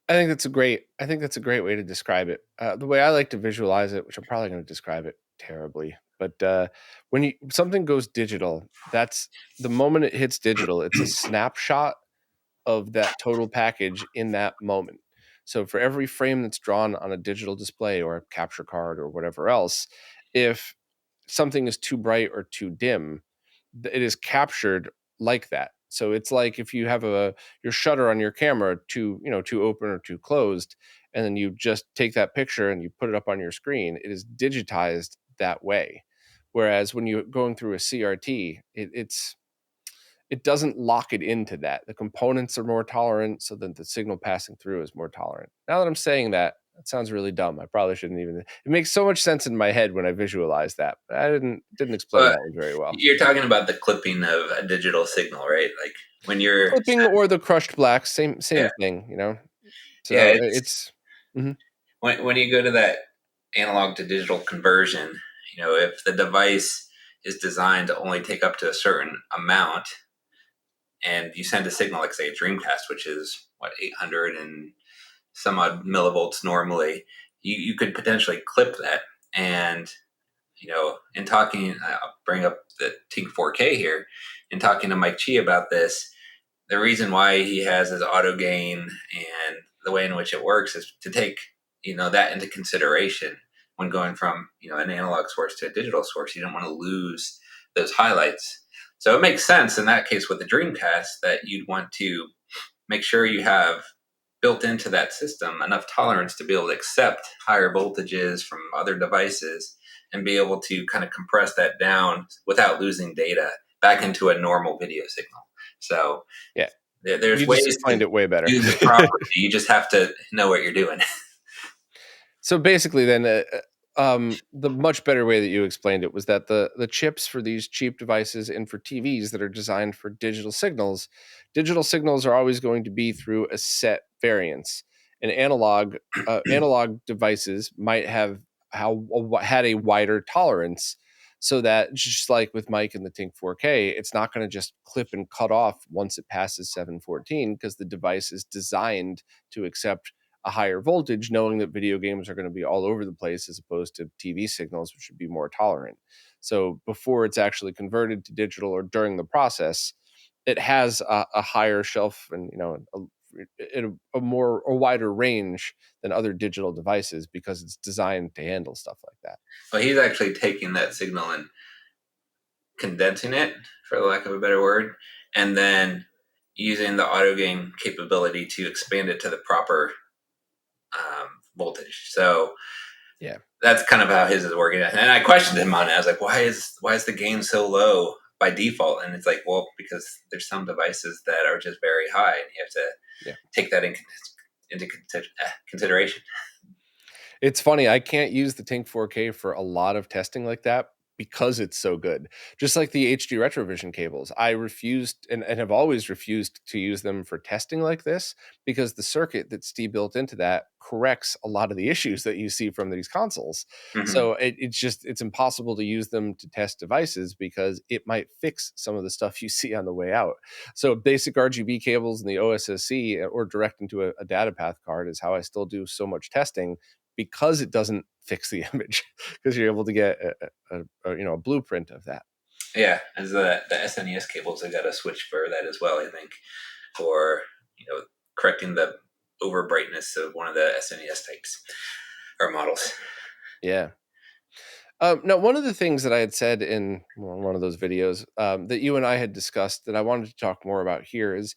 I think that's a great way to describe it. The way I like to visualize it, which I'm probably going to describe it terribly, but when something goes digital, that's the moment it hits digital. It's a snapshot of that total package in that moment. So for every frame that's drawn on a digital display or a capture card or whatever else, if something is too bright or too dim, it is captured like that. So it's like if you have your shutter on your camera too open or too closed, and then you just take that picture and you put it up on your screen, it is digitized that way. Whereas when you're going through a CRT, it doesn't lock it into that. The components are more tolerant, so that the signal passing through is more tolerant. Now that I'm saying that, that sounds really dumb. I probably shouldn't even. It makes so much sense in my head when I visualize that, but I didn't explain But that one very well. you're talking about the clipping of a digital signal, right? Like when you're, Clipping or the crushed black, yeah, same thing, you know. yeah, So it's it's mhm. when you go to that analog to digital conversion, if the device is designed to only take up to a certain amount, and you send a signal, like say a Dreamcast, which is what 800 and some odd millivolts normally, you could potentially clip that. And in talking, I'll bring up the Tink 4K here, in talking to Mike Chi about this, the reason why he has his auto gain and the way in which it works is to take that into consideration when going from an analog source to a digital source. You don't want to lose those highlights, so it makes sense in that case with the Dreamcast that you'd want to make sure you have built into that system enough tolerance to be able to accept higher voltages from other devices and be able to kind of compress that down without losing data back into a normal video signal. So Yeah, there's you just ways to explained it way better. use it properly. You just have to know what you're doing. So basically, then, the much better way that you explained it was that the chips for these cheap devices and for TVs that are designed for digital signals are always going to be through a set variance. And analog devices might have had a wider tolerance, so that just like with Mike and the Tink 4K, it's not going to just clip and cut off once it passes 714 because the device is designed to accept a higher voltage, knowing that video games are going to be all over the place as opposed to TV signals, which should be more tolerant. So before it's actually converted to digital or during the process, it has a higher shelf and a wider range than other digital devices because it's designed to handle stuff like that. Well, he's actually taking that signal and condensing it, for the lack of a better word, and then using the auto gain capability to expand it to the proper voltage. So Yeah. that's kind of how his is working. And I questioned him on it. I was like, why is the gain so low by default? And it's like, well, because there's some devices that are just very high, and you have to Yeah. take that into consideration. It's funny, I can't use the Tink 4K for a lot of testing like that because it's so good. Just like the HD Retrovision cables, I refused and have always refused to use them for testing like this because the circuit that Steve built into that corrects a lot of the issues that you see from these consoles. Mm-hmm. So it's impossible to use them to test devices because it might fix some of the stuff you see on the way out. So basic RGB cables and the OSSC or direct into a data path card is how I still do so much testing because it doesn't fix the image because you're able to get a blueprint of that. Yeah, as the SNES cables, they got a switch for that as well. I think for correcting the over brightness of one of the SNES types or models. Yeah. Now, one of the things that I had said in one of those videos that you and I had discussed that I wanted to talk more about here is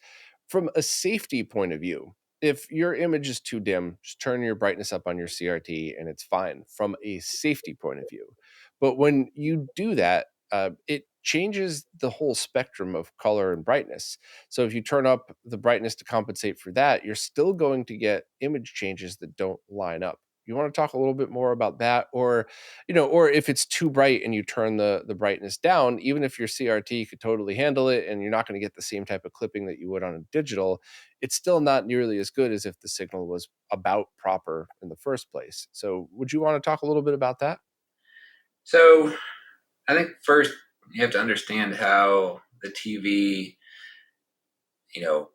from a safety point of view. If your image is too dim, just turn your brightness up on your CRT and it's fine from a safety point of view. But when you do that, it changes the whole spectrum of color and brightness. So if you turn up the brightness to compensate for that, you're still going to get image changes that don't line up. You want to talk a little bit more about that, or if it's too bright and you turn the brightness down, even if your CRT could totally handle it and you're not going to get the same type of clipping that you would on a digital, it's still not nearly as good as if the signal was about proper in the first place. So would you want to talk a little bit about that? So I think first you have to understand how the TV, you know,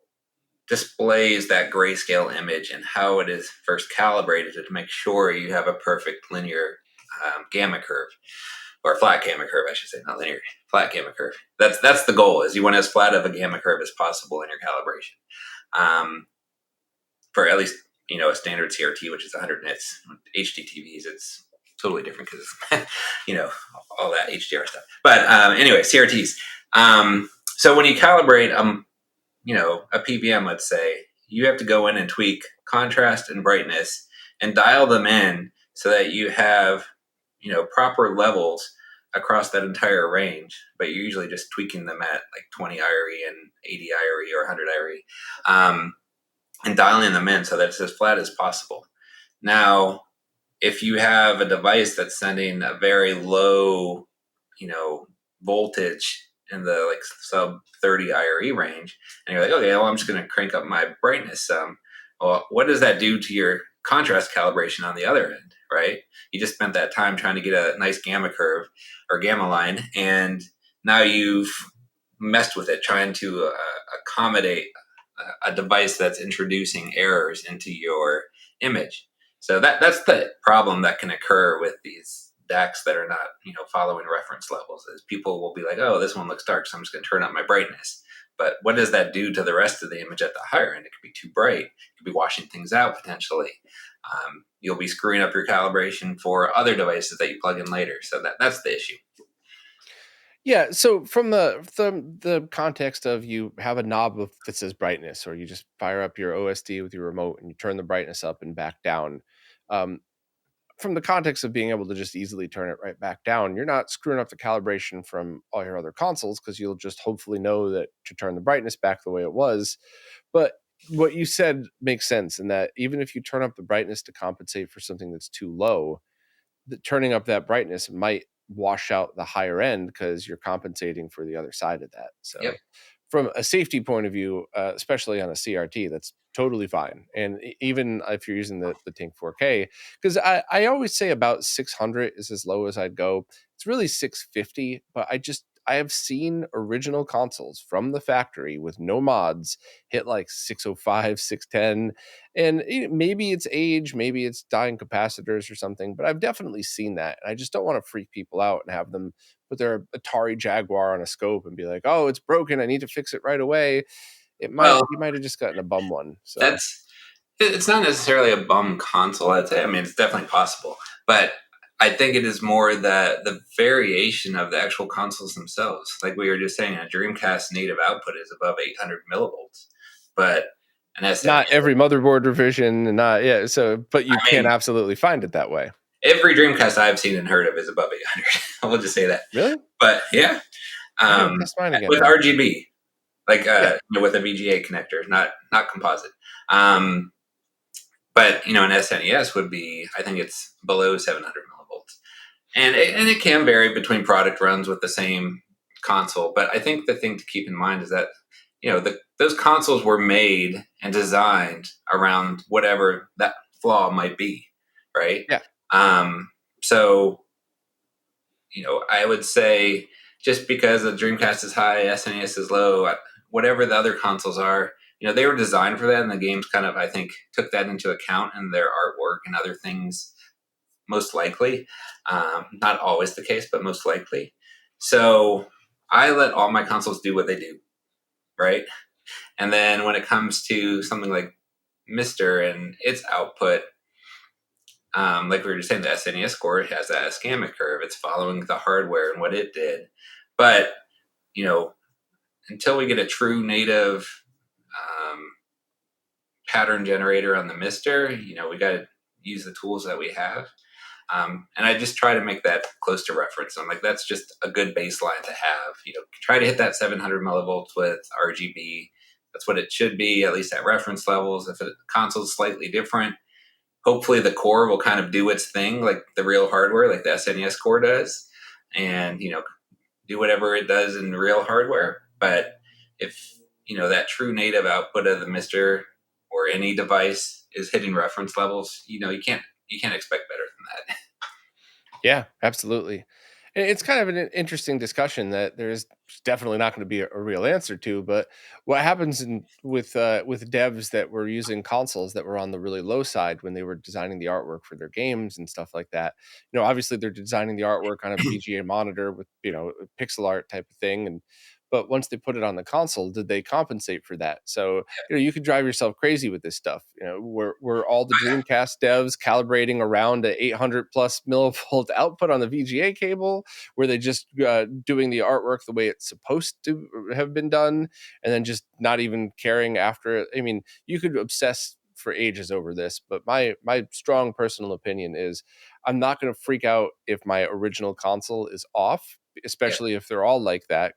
displays that grayscale image and how it is first calibrated to make sure you have a perfect linear gamma curve, or flat gamma curve, I should say, not linear, flat gamma curve. That's the goal. Is you want as flat of a gamma curve as possible in your calibration. For at least a standard CRT, which is 100 nits. HD TVs, it's totally different because all that HDR stuff. But anyway, CRTs. So when you calibrate, a PBM, let's say, you have to go in and tweak contrast and brightness and dial them in so that you have, proper levels across that entire range, but you're usually just tweaking them at like 20 IRE and 80 IRE or 100 IRE, and dialing them in so that it's as flat as possible. Now, if you have a device that's sending a very low, you know, voltage in the like sub 30 IRE range, and you're like, okay, well, I'm just going to crank up my brightness some. Well, what does that do to your contrast calibration on the other end, right? You just spent that time trying to get a nice gamma curve or gamma line, and now you've messed with it trying to accommodate a device that's introducing errors into your image. So that's the problem that can occur with these DACs that are not, following reference levels. Is people will be like, oh, this one looks dark, so I'm just going to turn up my brightness. But what does that do to the rest of the image at the higher end? It could be too bright. It could be washing things out potentially. You'll be screwing up your calibration for other devices that you plug in later. So that's the issue. Yeah, so from the context of you have a knob that says brightness, or you just fire up your OSD with your remote and you turn the brightness up and back down. Um, from the context of being able to just easily turn it right back down, you're not screwing up the calibration from all your other consoles because you'll just hopefully know that to turn the brightness back the way it was. But what you said makes sense in that even if you turn up the brightness to compensate for something that's too low, turning up that brightness might wash out the higher end because you're compensating for the other side of that. So Yep. from a safety point of view, especially on a CRT, that's totally fine. And even if you're using the Tink 4K, because I always say about 600 is as low as I'd go. It's really 650, but I have seen original consoles from the factory with no mods hit like 605, 610. And maybe it's age, maybe it's dying capacitors or something, but I've definitely seen that. And I just don't want to freak people out and have them put their Atari Jaguar on a scope and be like, "Oh, it's broken. I need to fix it right away." Well, You might have just gotten a bum one. So that's it's not necessarily a bum console. I'd say. I mean, it's definitely possible, but I think it is more the variation of the actual consoles themselves. Like we were just saying, a Dreamcast native output is above 800 millivolts, but an not SNES. every motherboard revision, and not yeah. So, but you I can mean, absolutely find it that way. every Dreamcast I've seen and heard of is above 800. I will just say that. Really? But yeah, I gotta test mine again with now. RGB, like Yeah. with a VGA connector, not composite. Um, but an SNES would be, I think it's below 700 millivolts, and it can vary between product runs with the same console. But I think the thing to keep in mind is that those consoles were made and designed around whatever that flaw might be, right? Yeah. So I would say just because the Dreamcast is high, SNES is low, whatever the other consoles are, they were designed for that, and the games kind of, I think, took that into account in their artwork and other things, most likely. Not always the case, but most likely. So I let all my consoles do what they do, right? And then when it comes to something like Mister and its output, like we were just saying, the SNES score has that ischemic curve. It's following the hardware and what it did. But, you know, until we get a true native um, pattern generator on the Mister, we got to use the tools that we have. And I just try to make that close to reference. I'm like, that's just a good baseline to have. Try to hit that 700 millivolts with RGB. That's what it should be, at least at reference levels. If the console's slightly different, hopefully the core will kind of do its thing like the real hardware, like the SNES core does, and do whatever it does in real hardware. But if that true native output of the Mister or any device is hitting reference levels, you can't expect better than that. Yeah, absolutely. And it's kind of an interesting discussion that there's definitely not going to be a real answer to. But what happens with devs that were using consoles that were on the really low side when they were designing the artwork for their games and stuff like that? Obviously they're designing the artwork on a VGA monitor with pixel art type of thing, and but once they put it on the console, did they compensate for that? So you could drive yourself crazy with this stuff. Were all the Dreamcast devs calibrating around a 800 plus millivolt output on the VGA cable? Were they just doing the artwork the way it's supposed to have been done, and then just not even caring after it? I mean, you could obsess for ages over this, but my strong personal opinion is I'm not going to freak out if my original console is off, Yeah. especially if they're all like that.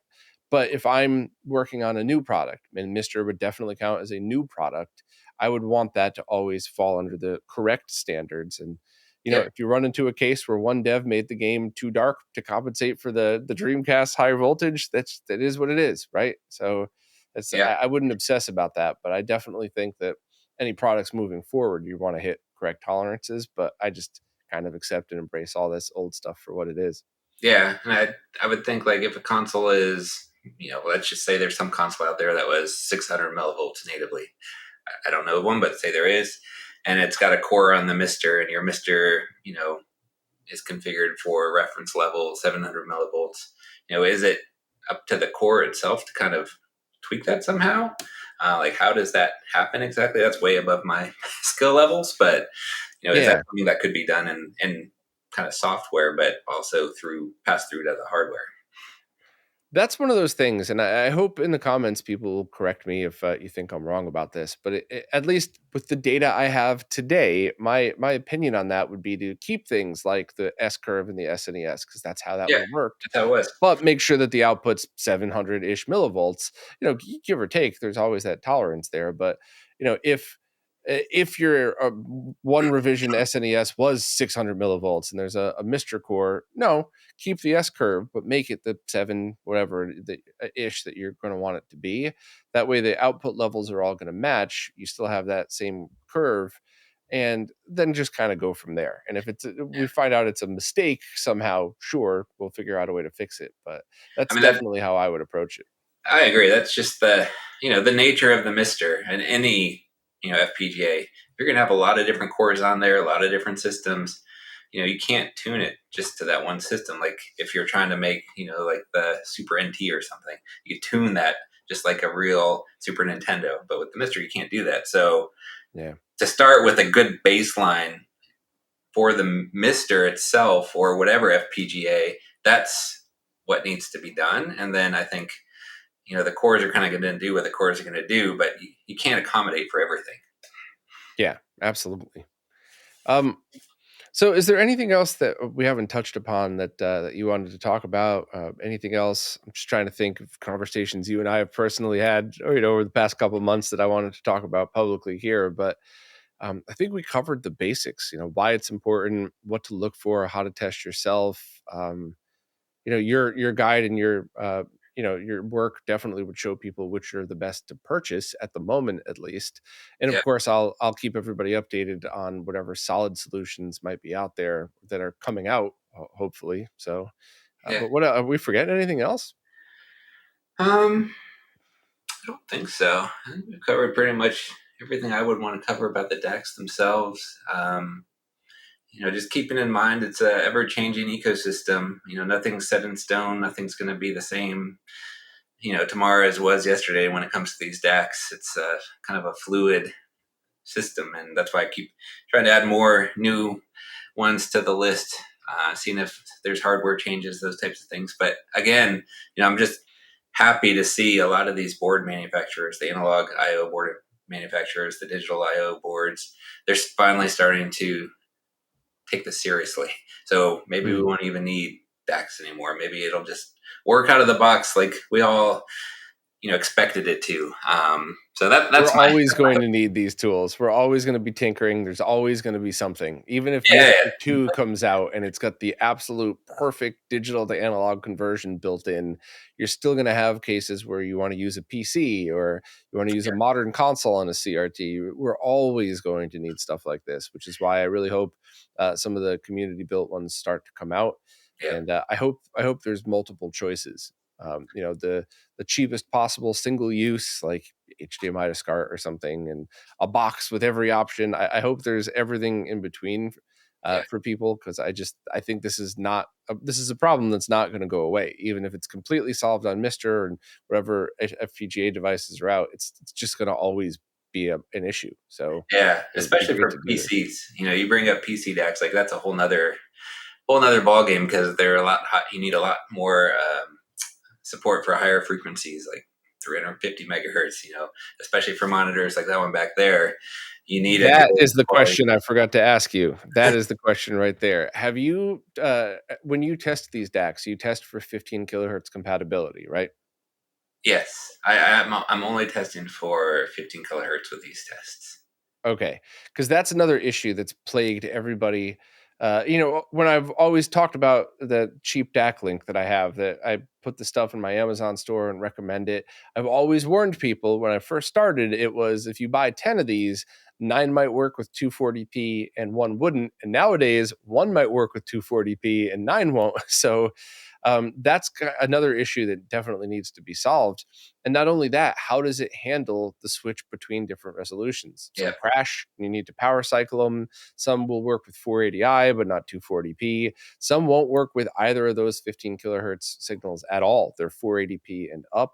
But if I'm working on a new product, and Mister would definitely count as a new product, I would want that to always fall under the correct standards. And Yeah. if you run into a case where one dev made the game too dark to compensate for the Dreamcast higher voltage, that is what it is, right? So that's Yeah. I wouldn't obsess about that, but I definitely think that any products moving forward, you want to hit correct tolerances. But I just kind of accept and embrace all this old stuff for what it is. Yeah, and I would think like if a console is, let's just say there's some console out there that was 600 millivolts natively. I don't know one, but say there is, and it's got a core on the Mister, and your Mister, is configured for reference level 700 millivolts. Is it up to the core itself to kind of tweak that somehow? Like, how does that happen exactly? That's way above my skill levels, but is that Yeah, something that could be done in kind of software, but also pass through to the hardware? that's one of those things, and I hope in the comments people will correct me if you think I'm wrong about this. But at least with the data I have today, my opinion on that would be to keep things like the S curve and the SNES, because that's how that Yeah, would have worked. that's how it was. But make sure that the output's 700-ish millivolts. Give or take. There's always that tolerance there. But if your one revision SNES was 600 millivolts and there's a Mister core, no, keep the S curve, but make it the 7 whatever the ish that you're going to want it to be. That way, the output levels are all going to match. You still have that same curve, and then just kind of go from there. And if we find out it's a mistake somehow, sure, we'll figure out a way to fix it. But I that's mean, that definitely how I would approach it. I agree. That's just the nature of the Mister and any FPGA. You're gonna have a lot of different cores on there, a lot of different systems. You can't tune it just to that one system. Like if you're trying to make like the Super NT or something, you tune that just like a real Super Nintendo. But with the Mister, you can't do that. So Yeah. to start with a good baseline for the Mister itself or whatever FPGA, that's what needs to be done. And then I think the cores are kind of going to do what the cores are going to do, but you can't accommodate for everything. Yeah, absolutely. Um, so is there anything else that we haven't touched upon that you wanted to talk about? Anything else? I'm just trying to think of conversations you and I have personally had, over the past couple of months that I wanted to talk about publicly here. But I think we covered the basics. Why it's important, what to look for, how to test yourself. Your guide and your work definitely would show people which are the best to purchase at the moment, at least. And of Yeah, course, I'll keep everybody updated on whatever solid solutions might be out there that are coming out, hopefully. So yeah. but what are we forgetting anything else? I don't think so. I think we covered pretty much everything I would want to cover about the DACs themselves. Just keeping in mind it's a ever changing ecosystem. Nothing's set in stone. Nothing's going to be the same. Tomorrow as was yesterday when it comes to these DACs. It's kind of a fluid system, and that's why I keep trying to add more new ones to the list, seeing if there's hardware changes, those types of things. But again, I'm just happy to see a lot of these board manufacturers, the analog I/O board manufacturers, the digital I/O boards, they're finally starting to take this seriously. So maybe we Mm. won't even need DACs anymore. Maybe it'll just work out of the box like we all expected it to. So We're that's my always going to need these tools. We're always going to be tinkering. There's always going to be something. Even if yeah, Mister 2 comes out and it's got the absolute perfect digital to analog conversion built in, you're still going to have cases where you want to use a PC or you want to use a modern console on a CRT. We're always going to need stuff like this, which is why I really hope some of the community built ones start to come out. yeah, And I hope there's multiple choices. The cheapest possible single use, like HDMI to SCART or something, and a box with every option. I hope there's everything in between. Yeah. for people, because I think this is a problem that's not going to go away, even if it's completely solved on Mister and whatever FPGA devices are out. It's just going to always be an issue. So Yeah, it would be especially great for to do this. PCs. You bring up PC DACs, like that's a whole nother ball game because they're a lot. You need a lot more support for higher frequencies, like 350 megahertz. Especially for monitors like that one back there, you need a That good is the quality. question I forgot to ask you. That is the question right there. Have you, when you test these DACs, you test for 15 kilohertz compatibility, right? Yes, I'm only testing for 15 kilohertz with these tests. Okay, because that's another issue that's plagued everybody. When I've always talked about the cheap DAC link that I have, that I put the stuff in my Amazon store and recommend it, I've always warned people when I first started, it was if you buy 10 of these, 9 might work with 240p and one wouldn't. And nowadays, one might work with 240p and 9 won't. So that's another issue that definitely needs to be solved. And not only that, how does it handle the switch between different resolutions? Some Yeah, crash, and you need to power cycle them. Some will work with 480i, but not 240p. Some won't work with either of those 15 kilohertz signals at all. They're 480p and up.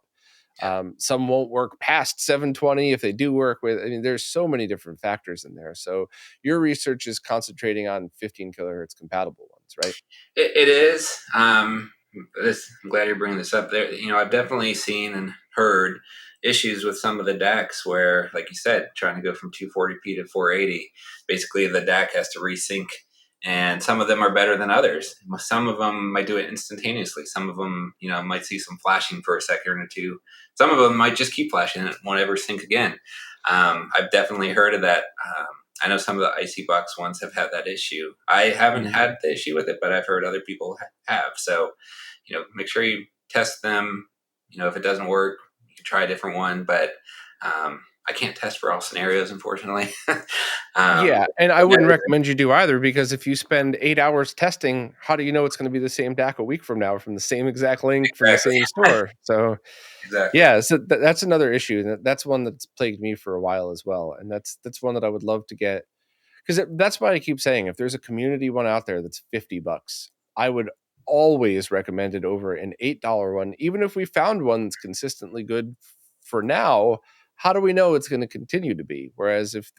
yeah. Some won't work past 720 if they do work with. I mean, there's so many different factors in there. So your research is concentrating on 15 kilohertz compatible ones, right? It is. I'm glad you're bringing this up. There, I've definitely seen and heard issues with some of the DACs where, like you said, trying to go from 240p to 480, basically the DAC has to resync, and some of them are better than others. Some of them might do it instantaneously. Some of them, might see some flashing for a second or two. Some of them might just keep flashing and it won't ever sync again. I've definitely heard of that. I know some of the icy box ones have had that issue. I haven't Mhm. had the issue with it, but I've heard other people have. So, make sure you test them. If it doesn't work, you can try a different one. But I can't test for all scenarios, unfortunately. Yeah, and I But wouldn't recommend you do either, because if you spend 8 hours testing, how do you know it's gonna be the same DAC a week from now from the same exact link from the exactly, same store? So, exactly. yeah, so that's another issue, and that's one that's plagued me for a while as well, and that's one that I would love to get, because that's why I keep saying, if there's a community one out there that's $50, I would always recommend it over an $8 one, even if we found one that's consistently good for now. How do we know it's going to continue to be? Whereas if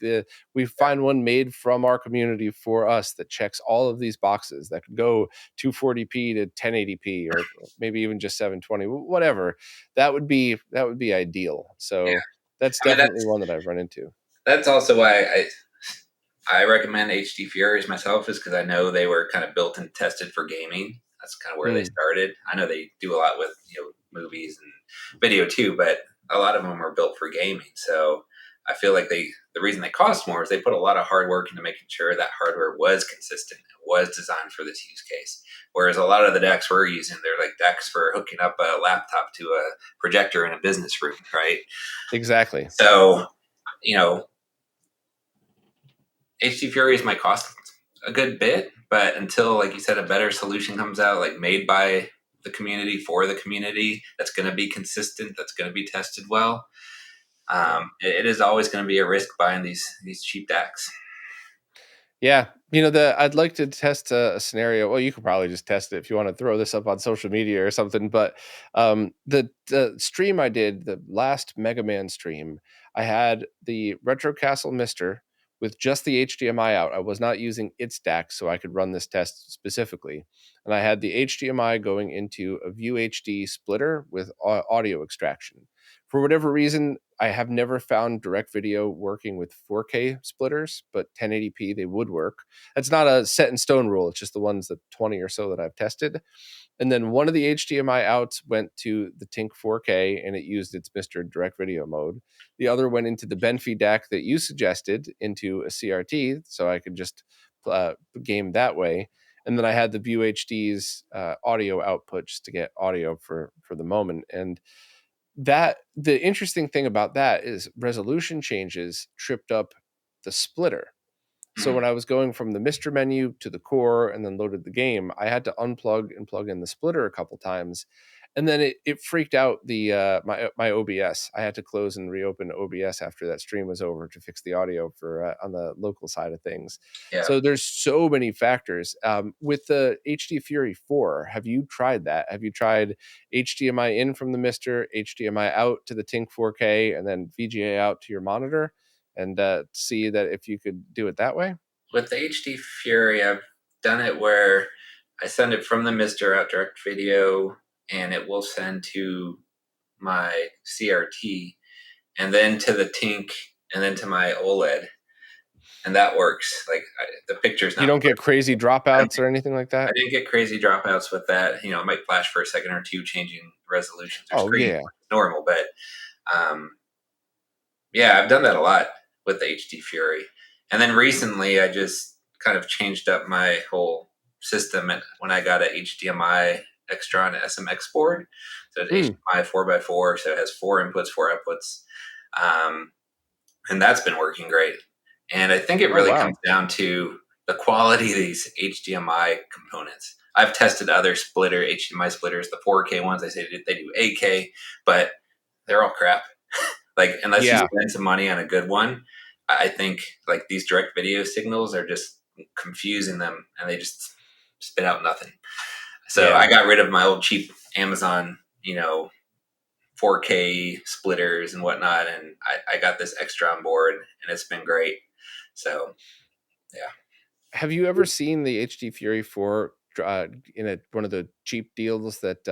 we find one made from our community for us that checks all of these boxes, that could go 240p to 1080p, or maybe even just 720, whatever, that would be ideal. Yeah, So that's I mean definitely one that I've run into. that's also why I recommend HD Furies myself, is because I know they were kind of built and tested for gaming. That's kind of where they Mm, started. I know they do a lot with movies and video too, but a lot of them are built for gaming. So I feel like the reason they cost more is they put a lot of hard work into making sure that hardware was consistent, was designed for this use case. Whereas a lot of the decks we're using, they're like decks for hooking up a laptop to a projector in a business room, right? exactly. So you know HD Furies might cost a good bit, but until, like you said, a better solution comes out, like made by the community for the community, that's going to be consistent, that's going to be tested well, it is always going to be a risk buying these cheap decks. Yeah, I'd like to test a scenario. Well, you could probably just test it if you want to throw this up on social media or something. But the stream I did, the last Mega Man stream, I had the Retro Castle Mister with just the HDMI out. I was not using its DAC, so I could run this test specifically. And I had the HDMI going into a View HD splitter with audio extraction. For whatever reason, I have never found direct video working with 4K splitters, but 1080p they would work. That's not a set in stone rule. It's just the ones, that 20 or so that I've tested. And then one of the HDMI outs went to the Tink 4K and it used its Mr. Direct Video mode. The other went into the Benfy DAC that you suggested into a CRT, so I could just game that way. And then I had the View HD's audio output just to get audio for the moment. And the interesting thing about that is resolution changes tripped up the splitter. So Mm. when I was going from the Mister menu to the core and then loaded the game, I had to unplug and plug in the splitter a couple times. and then it freaked out the my OBS. I had to close and reopen OBS after that stream was over to fix the audio for on the local side of things. Yeah. So there's so many factors. With the HD Fury 4, have you tried that? Have you tried HDMI in from the Mister, HDMI out to the Tink 4K, and then VGA out to your monitor, and see that if you could do it that way? With the HD Fury, I've done it where I send it from the Mister out direct video, and it will send to my CRT, and then to the Tink, and then to my OLED, and that works. Like the picture's You not don't get perfect. crazy I, dropouts or anything like I that? didn't get crazy dropouts with that. It might flash for a second or two, changing resolutions or Oh screen yeah. normal, but um, yeah, I've done that a lot with the HD Fury. And then recently, I just kind of changed up my whole system when I got a HDMI Extron SMX board. So it's Mm. HDMI 4x4, so it has four inputs, four outputs. Um, and that's been working great. And I think it Oh really wow. comes down to the quality of these HDMI components. I've tested other HDMI splitters, the 4K ones. I say they do 8K, but they're all crap. Like unless you Yeah. spend some money on a good one, I think like these direct video signals are just confusing them, and they just spit out nothing. So Yeah. I got rid of my old cheap Amazon, 4K splitters and whatnot, and I got this extra on board, and it's been great. So yeah. Have you ever seen the HD Fury 4 in one of the cheap deals that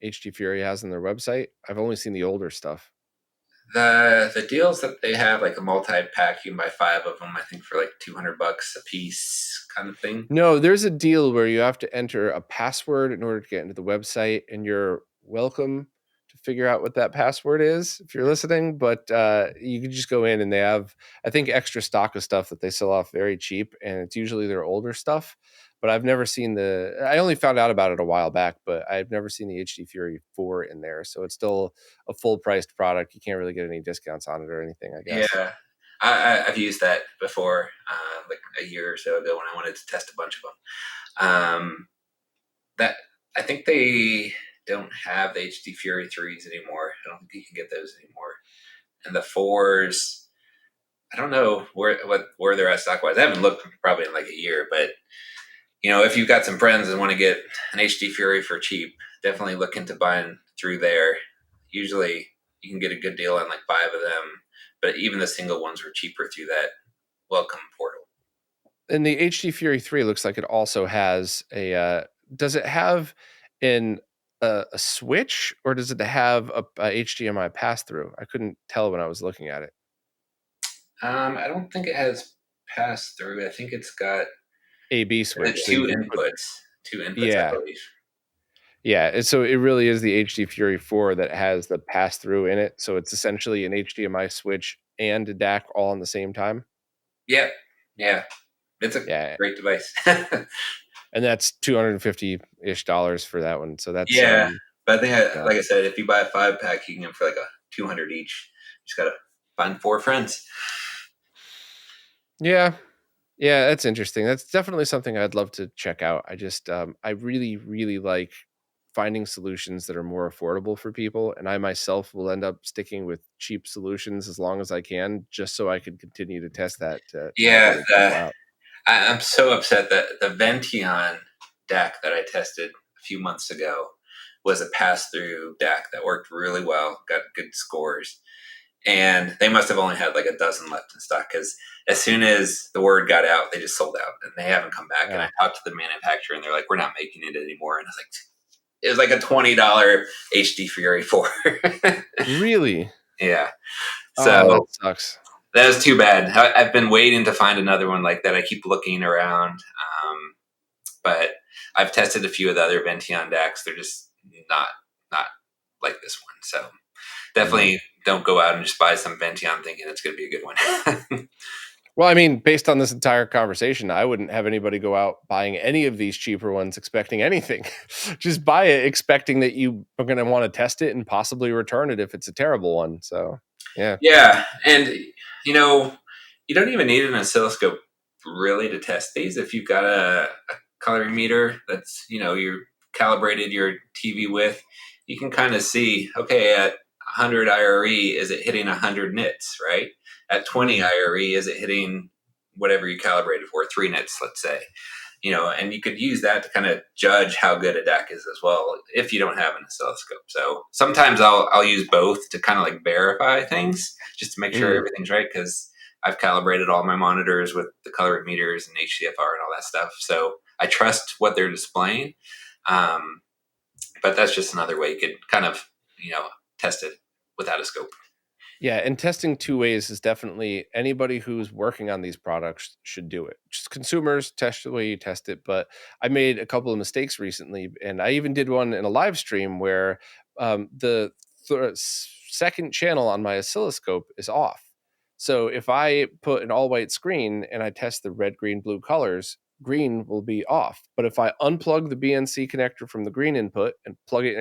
HD Fury has on their website? I've only seen the older stuff. The deals that they have, like a multi pack, you can buy five of them. I think for like $200 a piece, kind of thing. No, there's a deal where you have to enter a password in order to get into the website, and you're welcome to figure out what that password is if you're listening. But you can just go in, and they have, I think, extra stock of stuff that they sell off very cheap, and it's usually their older stuff. But I've never seen the. I only found out about it a while back, but I've never seen the HD Fury 4 in there, so it's still a full priced product. You can't really get any discounts on it or anything, I guess. Yeah, I've used that before, like a year or so ago when I wanted to test a bunch of them. That I think they don't have the HD Fury 3s anymore. I don't think you can get those anymore. And the fours, I don't know where they're at stock wise. I haven't looked probably in like a year, but if you've got some friends and want to get an HD Fury for cheap, definitely look into buying through there. Usually you can get a good deal on like five of them, but even the single ones were cheaper through that welcome portal. And the HD Fury 3 looks like it also has a does it have an a switch, or does it have a HDMI pass through? I couldn't tell when I was looking at it. I don't think it has pass through. I think it's got AB switch, so you two can put. inputs. Two inputs, I Yeah. believe. Yeah, and so it really is the HD Fury 4 that has the pass through in it, so it's essentially an HDMI switch and a DAC all on the same time? Yeah, yeah, it's a Yeah, great device. and that's 250-ish dollars for that one, so that's, Yeah, but I think, yeah. like I said, if you buy a 5 pack, you can get them for like a 200 each. Just gotta find four friends. Yeah. Yeah, that's interesting. That's definitely something I'd love to check out. I just, I really, really like finding solutions that are more affordable for people, and I myself will end up sticking with cheap solutions as long as I can, just so I can continue to test that to help Yeah, other people out. I'm so upset that the Vention DAC that I tested a few months ago was a pass-through DAC that worked really well, got good scores, and they must have only had like a dozen left in stock because as soon as the word got out, they just sold out and they haven't come back. And I Yeah. talked to the manufacturer, and they're like, "We're not making it anymore." And I was like, "It was like a $20 HD Fury 4." Really? Yeah, Oh, that so sucks. that was too bad. I've been waiting to find another one like that. I keep looking around, but I've tested a few of the other Vention DACs. They're just not not like this one. So Yeah. definitely don't go out and just buy some Vention thinking it's going to be a good one. Well, I mean, based on this entire conversation, I wouldn't have anybody go out buying any of these cheaper ones expecting anything. Just buy it expecting that you are going to want to test it and possibly return it if it's a terrible one. So, yeah. Yeah, and you don't even need an oscilloscope really to test these. If you've got a coloring meter that's your calibrated your TV with, you can kind of see, okay, at 100 IRE, is it hitting 100 nits, right? At 20 IRE, is it hitting whatever you calibrated for, 3 nits, let's say? And you could use that to kind of judge how good a DAC is as well if you don't have an oscilloscope. So sometimes I'll use both to kind of like verify things just to make sure everything's right, because I've calibrated all my monitors with the color rate meters and HDFR and all that stuff. So I trust what they're displaying. But that's just another way you could kind of, test it without a scope. Yeah, and testing two ways is definitely anybody who's working on these products should do it. Just consumers, test the way you test it. But I made a couple of mistakes recently, and I even did one in a live stream where the second channel on my oscilloscope is off. So if I put an all-white screen and I test the red, green, blue colors, green will be off. But if I unplug the BNC connector from the green input and plug it,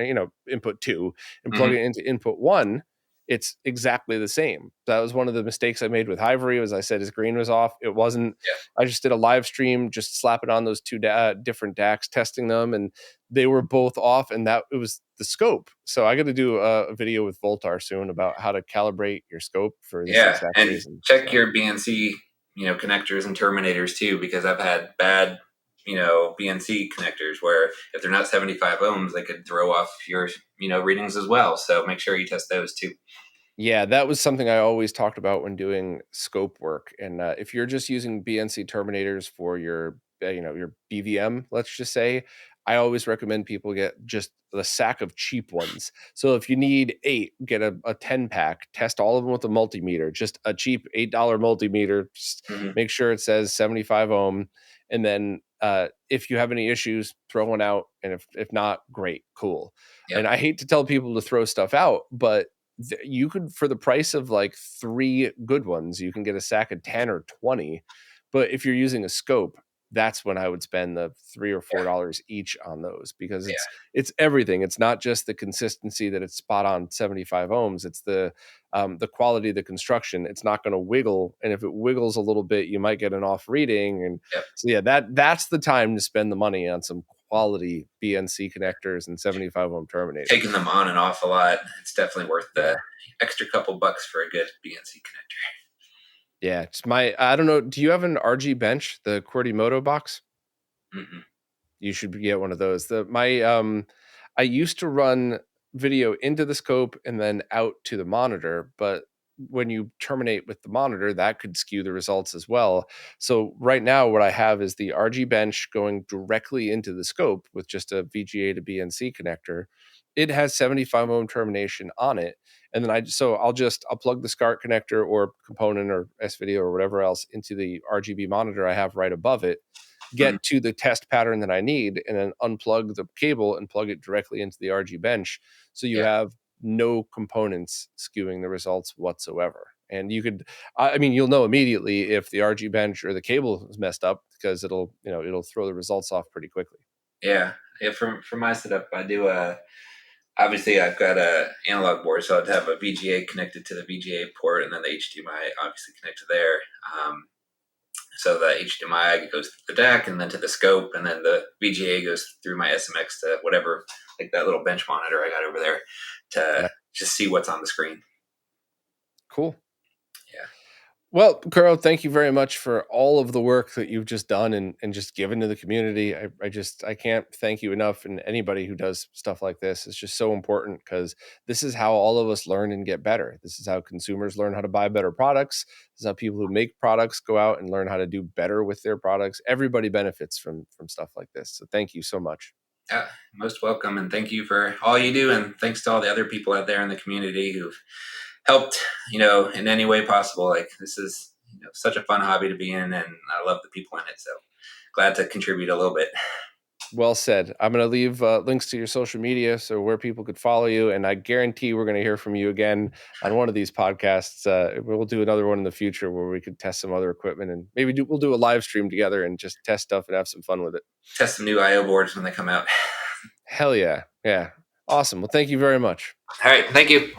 input 2, and plug it into input 1, it's exactly the same. That was one of the mistakes I made with Ivory, was I said his green was off. It wasn't. Yeah. I just did a live stream, just slapping on those two different DACs, testing them, and they were both off, and that it was the scope. So I got to do a video with Voltar soon about how to calibrate your scope for this exact and reason. check your BNC, connectors and terminators too, because I've had bad, BNC connectors where if they're not 75 ohms, they could throw off your, readings as well. So make sure you test those too. Yeah, that was something I always talked about when doing scope work. And if you're just using BNC terminators for your, your BVM, let's just say, I always recommend people get just a sack of cheap ones. So if you need 8, get a 10 pack, test all of them with a multimeter, just a cheap $8 multimeter. Just make sure it says 75 ohm. And then if you have any issues, throw one out. And if not, great, cool. Yep. And I hate to tell people to throw stuff out, but you could, for the price of like 3 good ones, you can get a sack of 10 or 20. But if you're using a scope, that's when I would spend the $3 or $4 each on those, because it's everything. It's not just the consistency that it's spot on 75 ohms. It's the quality of the construction. It's not going to wiggle, and if it wiggles a little bit, you might get an off reading. And so yeah, that's the time to spend the money on some quality BNC connectors and 75 ohm terminators. Taking them on and off a lot, it's definitely worth the extra couple bucks for a good BNC connector. Yeah, it's I don't know. Do you have an RG bench, the Querdimoto box? You should get one of those. I used to run video into the scope and then out to the monitor, but when you terminate with the monitor, that could skew the results as well. So right now what I have is the RG bench going directly into the scope with just a VGA to BNC connector. It has 75 ohm termination on it. And then I'll plug the SCART connector or component or S-Video or whatever else into the RGB monitor I have right above it, get to the test pattern that I need, and then unplug the cable and plug it directly into the RG bench. So you have no components skewing the results whatsoever. And you could, you'll know immediately if the RG bench or the cable is messed up, because it'll throw the results off pretty quickly. Yeah. For my setup, I do obviously I've got a analog board, so I'd have a VGA connected to the VGA port, and then the HDMI obviously connected there. So the HDMI goes through the DAC and then to the scope, and then the VGA goes through my SMX to whatever, like that little bench monitor I got over there, to just see what's on the screen. Cool. Yeah. Well, Kuro, thank you very much for all of the work that you've just done and just given to the community. I can't thank you enough. And anybody who does stuff like this is just so important, because this is how all of us learn and get better. This is how consumers learn how to buy better products. This is how people who make products go out and learn how to do better with their products. Everybody benefits from stuff like this. So thank you so much. Yeah, most welcome. And thank you for all you do. And thanks to all the other people out there in the community who've helped, in any way possible. Like, this is such a fun hobby to be in, and I love the people in it. So glad to contribute a little bit. Well said. I'm going to leave links to your social media, so where people could follow you. And I guarantee we're going to hear from you again on one of these podcasts. We'll do another one in the future where we could test some other equipment, and maybe we'll do a live stream together and just test stuff and have some fun with it. Test some new IO boards when they come out. Hell yeah. Yeah. Awesome. Well, thank you very much. All right. Thank you.